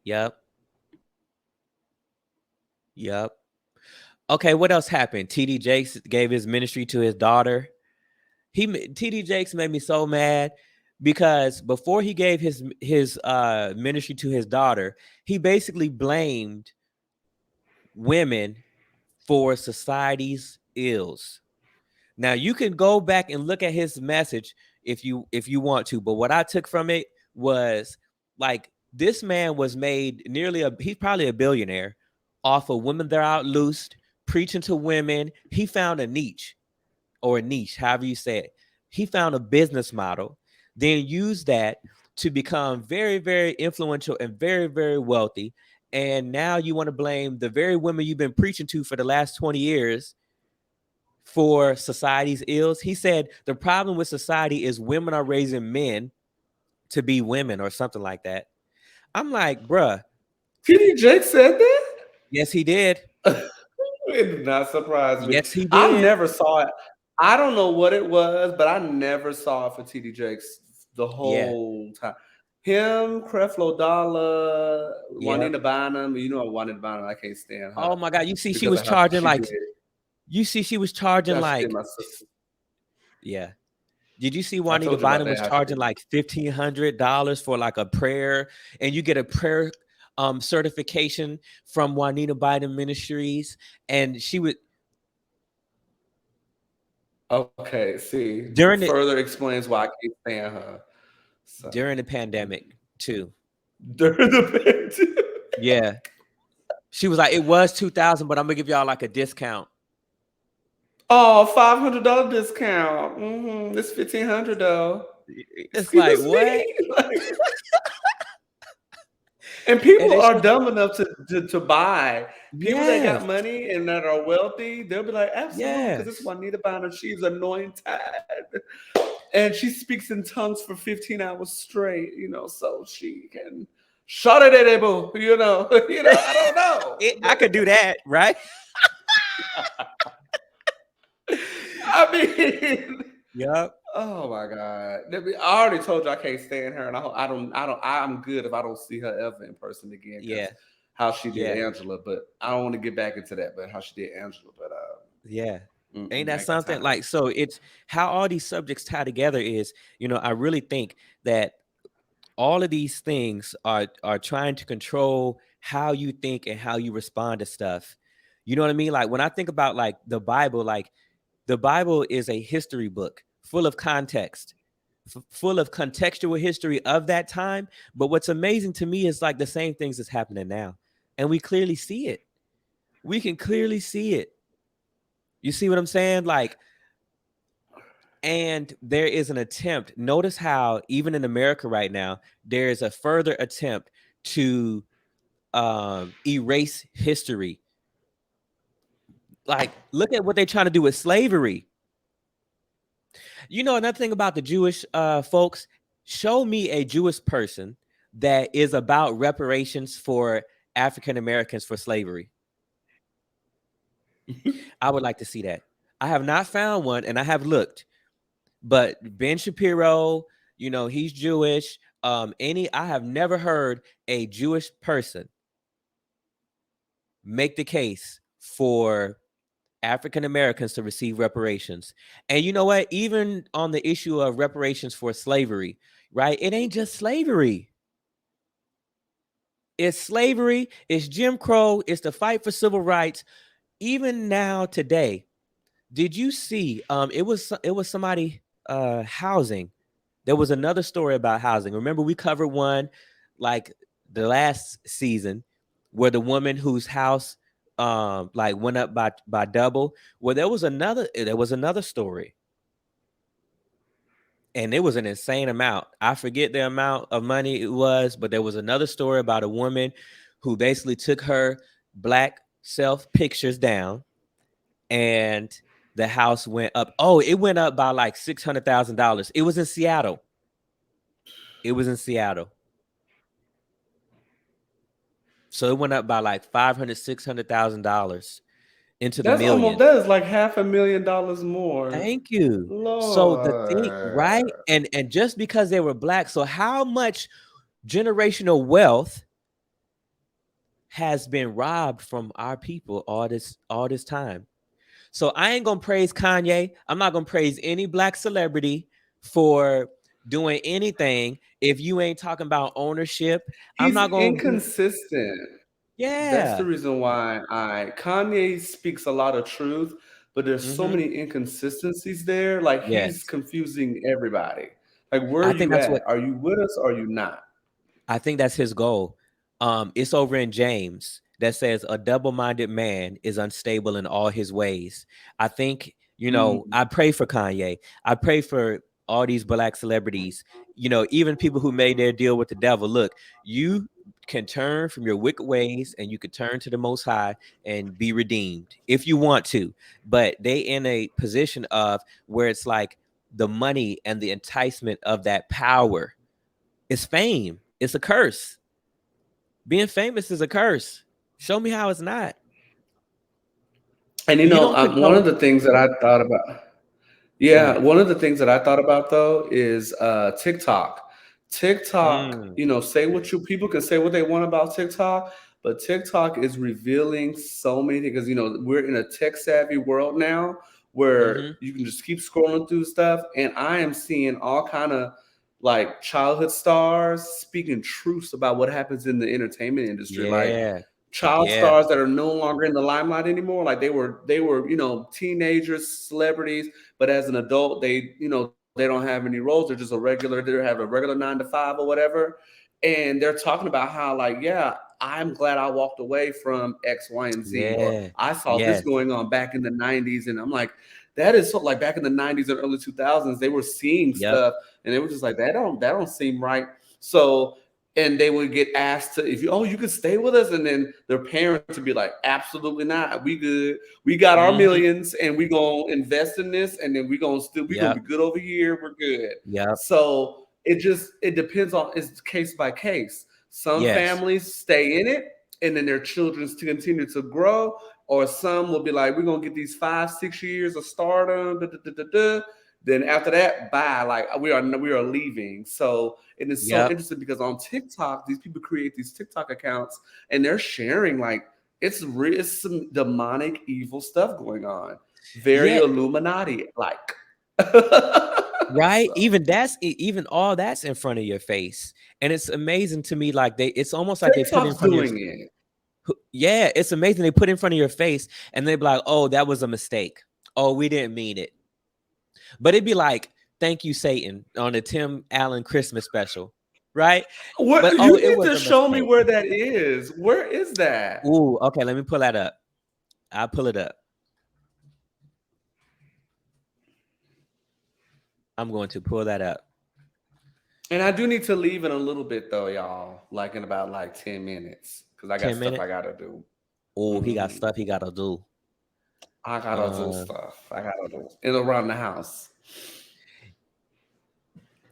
Yep. Yep. Okay, what else happened? TD Jakes gave his ministry to his daughter. TD Jakes made me so mad because before he gave his ministry to his daughter, he basically blamed women for society's ills. Now you can go back and look at his message if you want to, but what I took from it was like this man was made he's probably a billionaire off of women that are out loosed, preaching to women. He found a niche or a niche, however you say it. He found a business model, then used that to become very, very influential and very, very wealthy. And now you want to blame the very women you've been preaching to for the last 20 years for society's ills. He said the problem with society is women are raising men to be women or something like that. I'm like, bruh, TD Jake said yes, he did. that? It did not surprise me. Yes, he I did. never saw it. I don't know what it was, but I never saw it for TD Jakes the Yeah. whole time. Him, Creflo Dollar, Yep. Juanita Bynum. You know Juanita Bynum. I can't stand Oh her my God. You see, she because was of how charging she like, did. charging How she did like, my sister. yeah. Did you see I Juanita told you about Bynum that. was How she charging did. like $1,500 for like a prayer, and you get a prayer certification from Juanita Bynum Ministries, and she would Okay, see, during the further explains why I can't stand her. So during the pandemic too. during the pandemic. Yeah, she was like, it was 2,000, but I'm gonna give y'all like a discount. Oh, $500 discount. It's 1,500 though. It's like Excuse what? me. Like, and And people then are she, dumb enough to buy. People that got yes, money and that are wealthy, they'll be like, absolutely, because it's yes, Juanita Bynum. She's anointed. And she speaks in tongues for 15 hours straight, so she can shut it, I don't know. I could do that, right? I mean, Yep. oh my God. I already told you I can't stand her, and I'm good if I don't see her ever in person again because Yeah, how she did yeah, Angela, but I don't want to get back into that, but how she did Angela, but yeah. Ain't that I ain't got something? time. Like, so it's how all these subjects tie together is, I really think that all of these things are trying to control how you think and how you respond to stuff. You know what I mean? Like when I think about like the Bible is a history book full of context, full of contextual history of that time. But what's amazing to me is like the same things that's happening now, and we clearly see it. We can clearly see it. You see what I'm saying? Like, and there is an attempt. Notice how even in America right now, there is a further attempt to erase history. Like, look at what they're trying to do with slavery. Another thing about the Jewish folks, show me a Jewish person that is about reparations for African Americans for slavery. I would like to see that. I have not found one, and I have looked, but Ben Shapiro, he's Jewish. I have never heard a Jewish person make the case for African Americans to receive reparations. And you know what? Even on the issue of reparations for slavery, right? It ain't just slavery. It's slavery, it's Jim Crow, it's the fight for civil rights. Even now today, did you see it was somebody housing. There was another story about housing. Remember we covered one like the last season where the woman whose house like went up by double. Well, there was another story, and it was an insane amount. I forget the amount of money it was, but there was another story about a woman who basically took her black self pictures down, and the house went up. Oh, it went up by like $600,000. It was in Seattle. It was in Seattle. So it went up by like $500,000, $600,000 into the millions. That is like $500,000 more. Thank you. So the thing, Lord. right? And just because they were black, so how much generational wealth has been robbed from our people all this time? So I ain't gonna praise Kanye. I'm not gonna praise any black celebrity for doing anything if you ain't talking about ownership. I'm He's not gonna do, inconsistent. That's the yeah. reason why Kanye speaks a lot of truth, but there's so Hmm. many inconsistencies there. Like he's Yes. confusing everybody. Like, where are I think you that's what at? Are you with us or are you not? I think that's his goal. It's over in James that says a double-minded man is unstable in all his ways. I think, Mm. I pray for Kanye. I pray for all these black celebrities, even people who made their deal with the devil. Look, you can turn from your wicked ways and you can turn to the most high and be redeemed if you want to. But they in a position of where it's like the money and the enticement of that power is fame. It's a curse. Being famous is a curse. Show me how it's not. And You don't one of control. the things that I thought about. Yeah, one of the things that I thought about though is TikTok. TikTok, Mm, say what you people can say what they want about TikTok, but TikTok is revealing so many things because we're in a tech savvy world now where mm-hmm. you can just keep scrolling through stuff, and I am seeing all kind of like childhood stars speaking truths about what happens in the entertainment industry, like Yeah, child yeah, stars that are no longer in the limelight anymore. Like they were teenagers, celebrities, but as an adult, they don't have any roles. They're just they have a regular 9 to 5 or whatever. And they're talking about how, like, yeah, I'm glad I walked away from X, Y, and Z, or yeah, I saw this yes, going on back in the 90s. And I'm like, that is so, like, back in the 90s and early 2000s, they were seeing yep, stuff and they were just like, that don't seem right. So, and they would get asked to, if you, oh, you could stay with us, and then their parents would be like, absolutely not, we good, we got our mm-hmm. millions and we gonna invest in this, and then we gonna Yep, be good over here, we're good. yep, So it depends on, it's case by case. Some yes, families stay in it and then their children to continue to grow, or some will be like, we're gonna get these 5 6 years of stardom, da, da, da, da, da. Then after that, bye. Like, we are leaving. So it is so yep, interesting because on TikTok, these people create these TikTok accounts and they're sharing, like, it's some demonic evil stuff going on. Very yeah, Illuminati like. right. So Even even all that's in front of your face, and it's amazing to me. Like it's almost like they put in TikTok's front of your. doing it. Yeah, it's amazing. They put in front of your face, and they be like, "Oh, that was a mistake. Oh, we didn't mean it." But it'd be like, "Thank you, Satan," on the Tim Allen Christmas special, right? What, But oh, you it need was to a show me mistake. where that is. Where is that? Ooh, okay. Let me pull that up. I'll pull it up. I'm going to pull that up. And I do need to leave in a little bit though, y'all. Like in about like 10 minutes, because I got 10 minutes. stuff I gotta do. Oh, he got Hmm. stuff he gotta do. I gotta do Uh, stuff. I gotta do it around the house.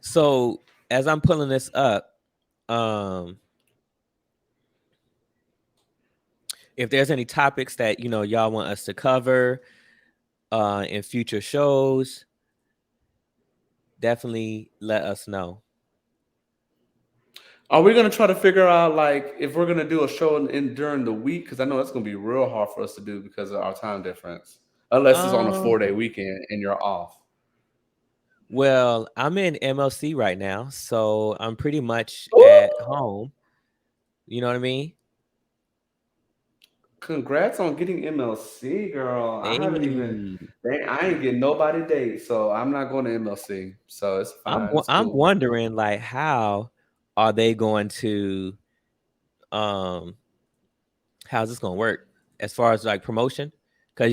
so as I'm pulling this up, um, if there's any topics that y'all want us to cover in future shows, definitely let us know. Are we gonna try to figure out, like, if we're gonna do a show in during the week? Because I know that's gonna be real hard for us to do because of our time difference. Unless it's on a Um, 4 day weekend and you're off. well, I'm in MLC right now, so I'm pretty much Ooh, at home. You know what I mean? congrats on getting MLC, girl. I haven't even. Hey, I ain't getting nobody dates, so I'm not going to MLC. So it's fine. It's I'm cool. wondering like how are they going to um how's this gonna work as far as like promotion? Because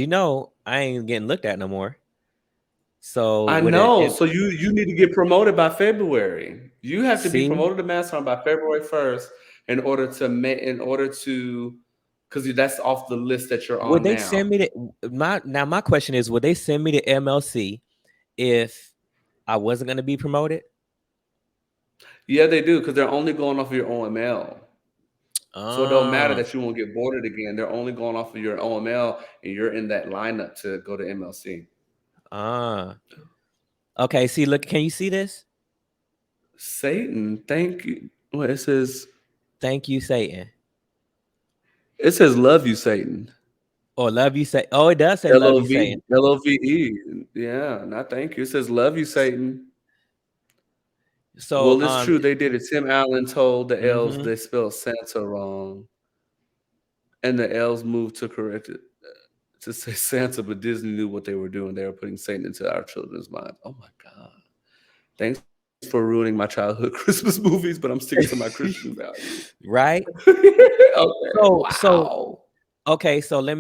I ain't getting looked at no more. So I with it, know. So you need to get promoted by February. You have to be see, promoted to master by February 1st in order to because that's off the list that you're would on they send now. me my question is, would they send me to MLC if I wasn't gonna be promoted? Yeah, they do, because they're only going off of your OML. So it don't matter Ah, that you won't get boarded again. They're only going off of your OML, and you're in that lineup to go to MLC. ah. Okay, see, look, can you see this? Satan, thank you. Well, Thank you, Satan. it says love you, Satan. Or love you, say. Oh, it does say love you, Satan. LOVE. Yeah, not thank you. It says love you, Satan. So, Well, it's true. They did it. Tim Allen told the elves mm-hmm. they spelled Santa wrong, and the elves moved to correct it to say Santa, but Disney knew what they were doing. They were putting Satan into our children's minds. Oh my God. Thanks for ruining my childhood Christmas movies, but I'm sticking to my Christian values. Right. Okay. So Wow. okay. So let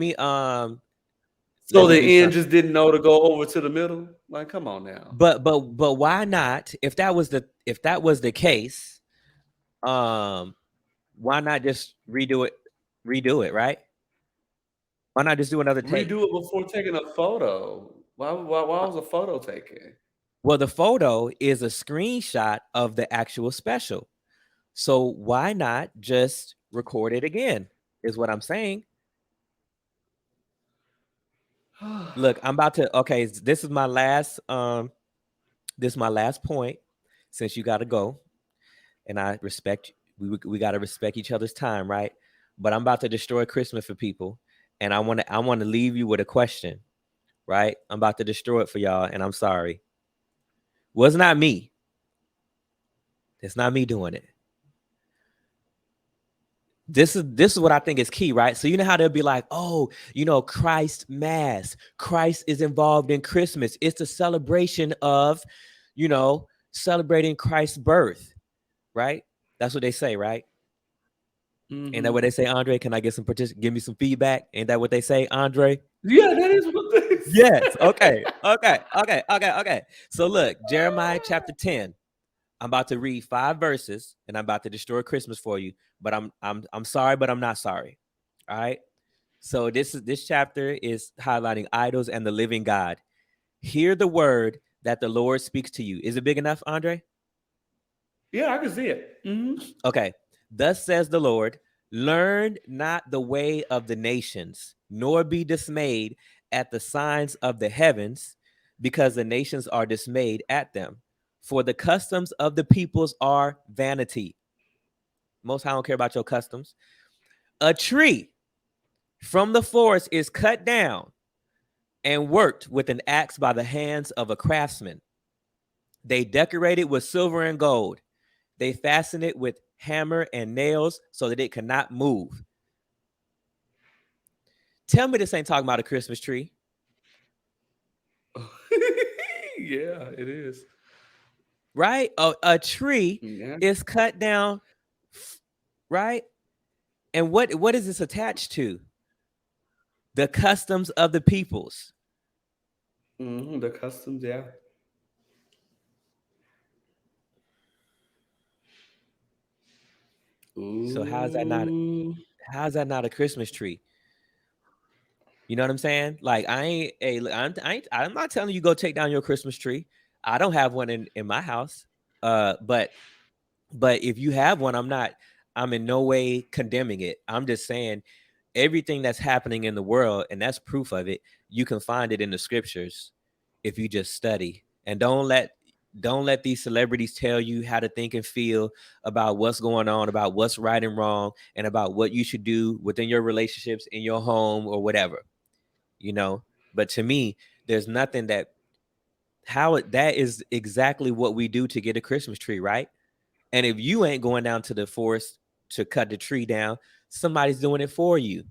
So me do the end something. just didn't know to go over to the middle? Like, come on now. But why not? If that was the case, um, why not just redo it, right? Why not just do another take? Redo it before taking a photo. Why Uh, was a photo taken? Well, the photo is a screenshot of the actual special. So why not just record it again? Is what I'm saying. Look, I'm about to. Okay, this is my last. This is my last point. Since you got to go, and I respect we got to respect each other's time, right? But I'm about to destroy Christmas for people, and I want to leave you with a question, right? I'm about to destroy it for y'all, and I'm sorry. Well, it's not me. It's not me doing it. This is what I think is key, right? So you know how they'll be like, oh, Christ Mass. Christ is involved in Christmas. It's a celebration of, you know, celebrating Christ's birth, right? That's what they say, right? Ain't that what Hmm. they say, Andre? Can I get give me some feedback? Ain't that what they say, Andre? Yeah, that is what they Yes. say. Okay. Okay. Okay. Okay. Okay. So look, Jeremiah chapter 10. I'm about to read 5 verses and I'm about to destroy Christmas for you. But I'm sorry, but I'm not sorry. All right. So this chapter is highlighting idols and the living God. Hear the word that the Lord speaks to you. Is it big enough, Andre? Yeah, I can see it. Hmm. Okay. Thus says the Lord, learn not the way of the nations, nor be dismayed at the signs of the heavens, because the nations are dismayed at them. For the customs of the peoples are vanity. Most High don't care about your customs. A tree from the forest is cut down and worked with an axe by the hands of a craftsman. They decorate it with silver and gold. They fasten it with hammer and nails so that it cannot move. Tell me this ain't talking about a Christmas tree, Yeah, it is. right? A tree Yeah. is cut down, right? And what is this attached to? The customs of the peoples. Hmm. The customs, yeah. So Ooh. how's that not a Christmas tree? You know what I'm saying? Like I'm not telling you go take down your Christmas tree. I don't have one in my house. But if you have one, I'm in no way condemning it. I'm just saying everything that's happening in the world, and that's proof of it, you can find it in the scriptures if you just study. And don't let these celebrities tell you how to think and feel about what's going on, about what's right and wrong, and about what you should do within your relationships, in your home, or whatever, you know. But to me, there's nothing that is exactly what we do to get a Christmas tree, right? And if you ain't going down to the forest to cut the tree down, somebody's doing it for you.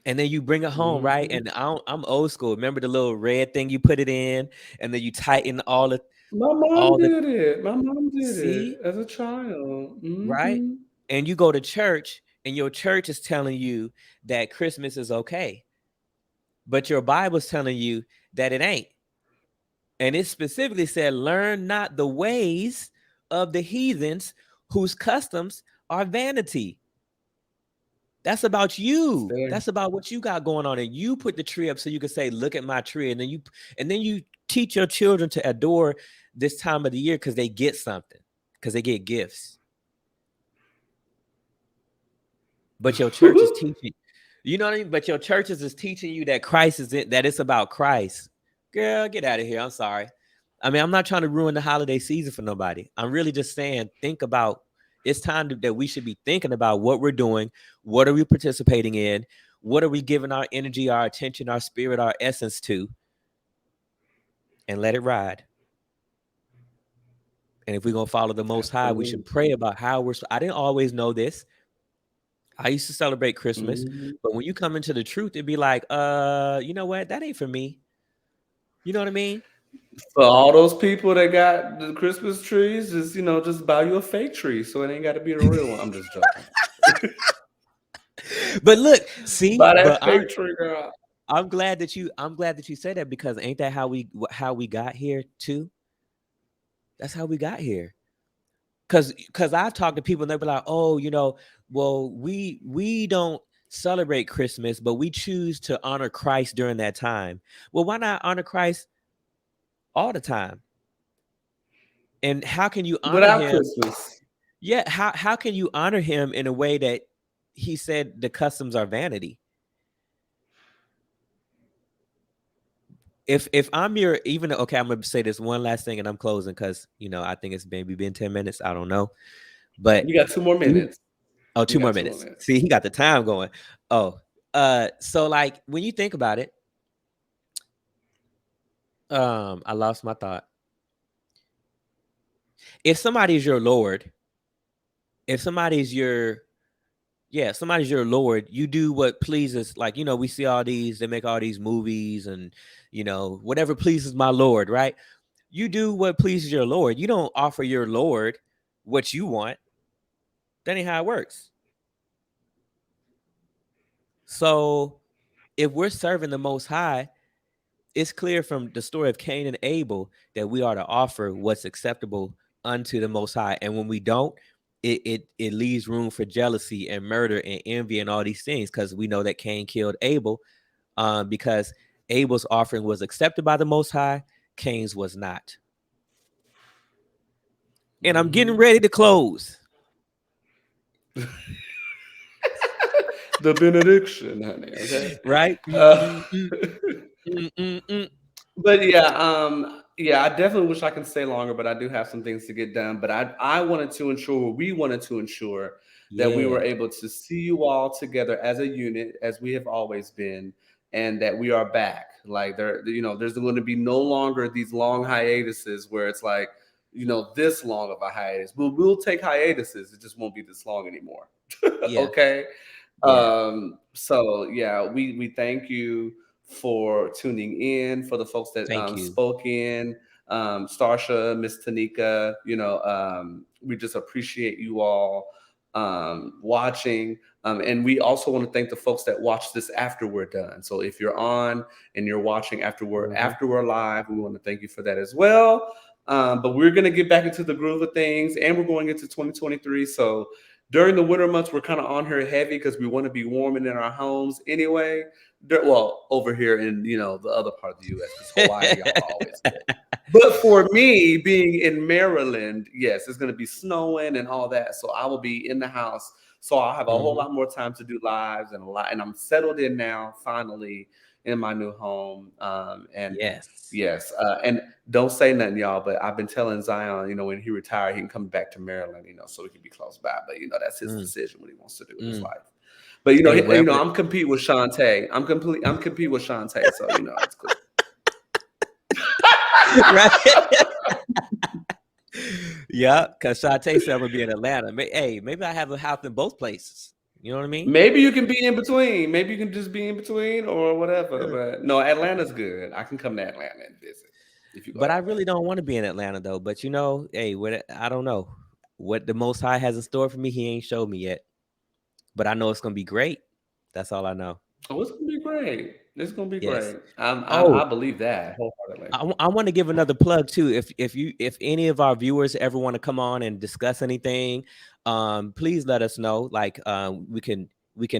And then you bring it home, right? Hmm. And I'm old school. Remember the little red thing you put it in, and then you tighten My mom all the did it. My mom did it see, as a child. right? Hmm. And you go to church, and your church is telling you that Christmas is okay, but your Bible's telling you that it ain't. And it specifically said, learn not the ways of the heathens whose customs are vanity. That's about It's you. there. That's about what you got going on. And you put the tree up so you can say, look at my tree. And then you teach your children to adore this time of the year because they get something, because they get gifts. But your church is teaching, you know what I mean? But your churches is teaching you that Christ is it, that it's about Christ. Girl, get out of here. I'm sorry. I mean, I'm not trying to ruin the holiday season for nobody. I'm really just saying, think about it's time that we should be thinking about what we're doing. What are we participating in? What are we giving our energy, our attention, our spirit, our essence to? And let it ride. And if we're going to follow the Most High, we Absolutely. should pray about how I didn't always know this. I used to celebrate Christmas, Hmm. but when you come into the truth, it'd be like, you know what? That ain't for me. You know what I mean? For all those people that got the Christmas trees, just just buy you a fake tree, so it ain't got to be the real one. I'm just joking. But look, see, Buy that but fake tree, girl. I'm glad that you said that because ain't that how we got here too? That's how we got here. Cause I've talked to people and they'll be like, oh, well, we don't celebrate Christmas, but we choose to honor Christ during that time. Well, why not honor Christ all the time? And how can you honor Without him? Christmas. Yeah, how can you honor him in a way that he said the customs are vanity? if I'm your even okay, I'm gonna say this one last thing and I'm closing because I think it's maybe been 10 minutes. I don't know. But You got 2 more minutes. Oh, You 2 more got 2 more minutes. minutes. See, he got the time going. Oh, so like when you think about it, I lost my thought. If somebody's your Lord, if somebody's your somebody's your Lord, you do what pleases, like, we see all these, they make all these movies and, whatever pleases my Lord, right? You do what pleases your Lord. You don't offer your Lord what you want. That ain't how it works. So if we're serving the Most High, it's clear from the story of Cain and Abel that we are to offer what's acceptable unto the Most High. And when we don't, it leaves room for jealousy and murder and envy and all these things, because we know that Cain killed Abel because Abel's offering was accepted by the Most High, Cain's was not. And I'm getting ready to close. The benediction, honey. Okay, right? But yeah, I definitely wish I can stay longer, but I do have some things to get done. But I wanted to ensure, we wanted to ensure that we were Yeah, able to see you all together as a unit, as we have always been, and that we are back. Like there's going to be no longer these long hiatuses where it's like, this long of a hiatus. We'll take hiatuses. It just won't be this long anymore. yeah, Okay. yeah. So yeah, we thank you for tuning in, for the folks that Thank you. spoke in, Starsha, Miss Tanika, we just appreciate you all watching. And we also want to thank the folks that watch this after we're done. So if you're on and you're watching after we're live, we want to thank you for that as well. But we're going to get back into the groove of things, and we're going into 2023. So during the winter months, we're kind of on here heavy because we want to be warming in our homes anyway. Well, over here in the other part of the U.S., because Hawaii, y'all are always good. But for me, being in Maryland, yes, it's going to be snowing and all that. So I will be in the house. So I'll have a whole lot more time to do lives and I'm settled in now, finally, in my new home. And yes. And don't say nothing, y'all, but I've been telling Zion, when he retired, he can come back to Maryland, so he can be close by. But that's his decision, what he wants to do with his life. But I'm competing with Shantae. I'm competing with Shantae, so it's cool. Right. Yeah, because Shantae said I'm gonna be in Atlanta. Hey, maybe I have a house in both places. You know what I mean? Maybe you can be in between. Maybe you can just be in between or whatever. But no, Atlanta's good. I can come to Atlanta and visit if you go. But I really don't want to be in Atlanta though. But hey, I don't know what the Most High has in store for me. He ain't showed me yet, but I know it's gonna be great. That's all I know. Oh, it's gonna be great. It's gonna be great. I believe that wholeheartedly. I want to give another plug too. If any of our viewers ever want to come on and discuss anything, please let us know. Like we can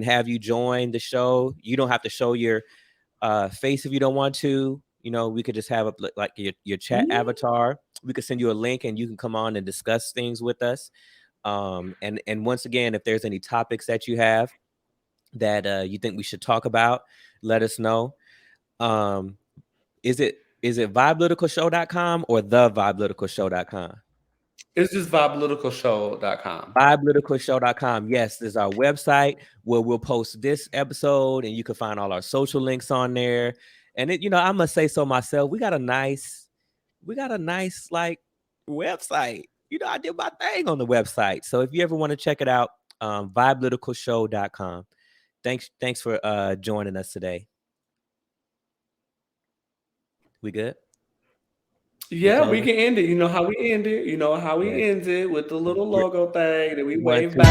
have you join the show. You don't have to show your face if you don't want to. We could just have like your chat avatar. We could send you a link and you can come on and discuss things with us. And once again, if there's any topics that you have that you think we should talk about, let us know. Is it Vibelyticalshow.com or the Vibelyticalshow.com? It's just Vibelyticalshow.com. Vibelyticalshow.com. Yes, this is our website where we'll post this episode, and you can find all our social links on there. And I must say so myself, we got a nice like website. I did my thing on the website. So if you ever want to check it out, Vibelyticalshow.com. Thanks for joining us today. We good? Yeah, we can end it. You know how we end it. You know how we end it with the little logo thing that we wave back.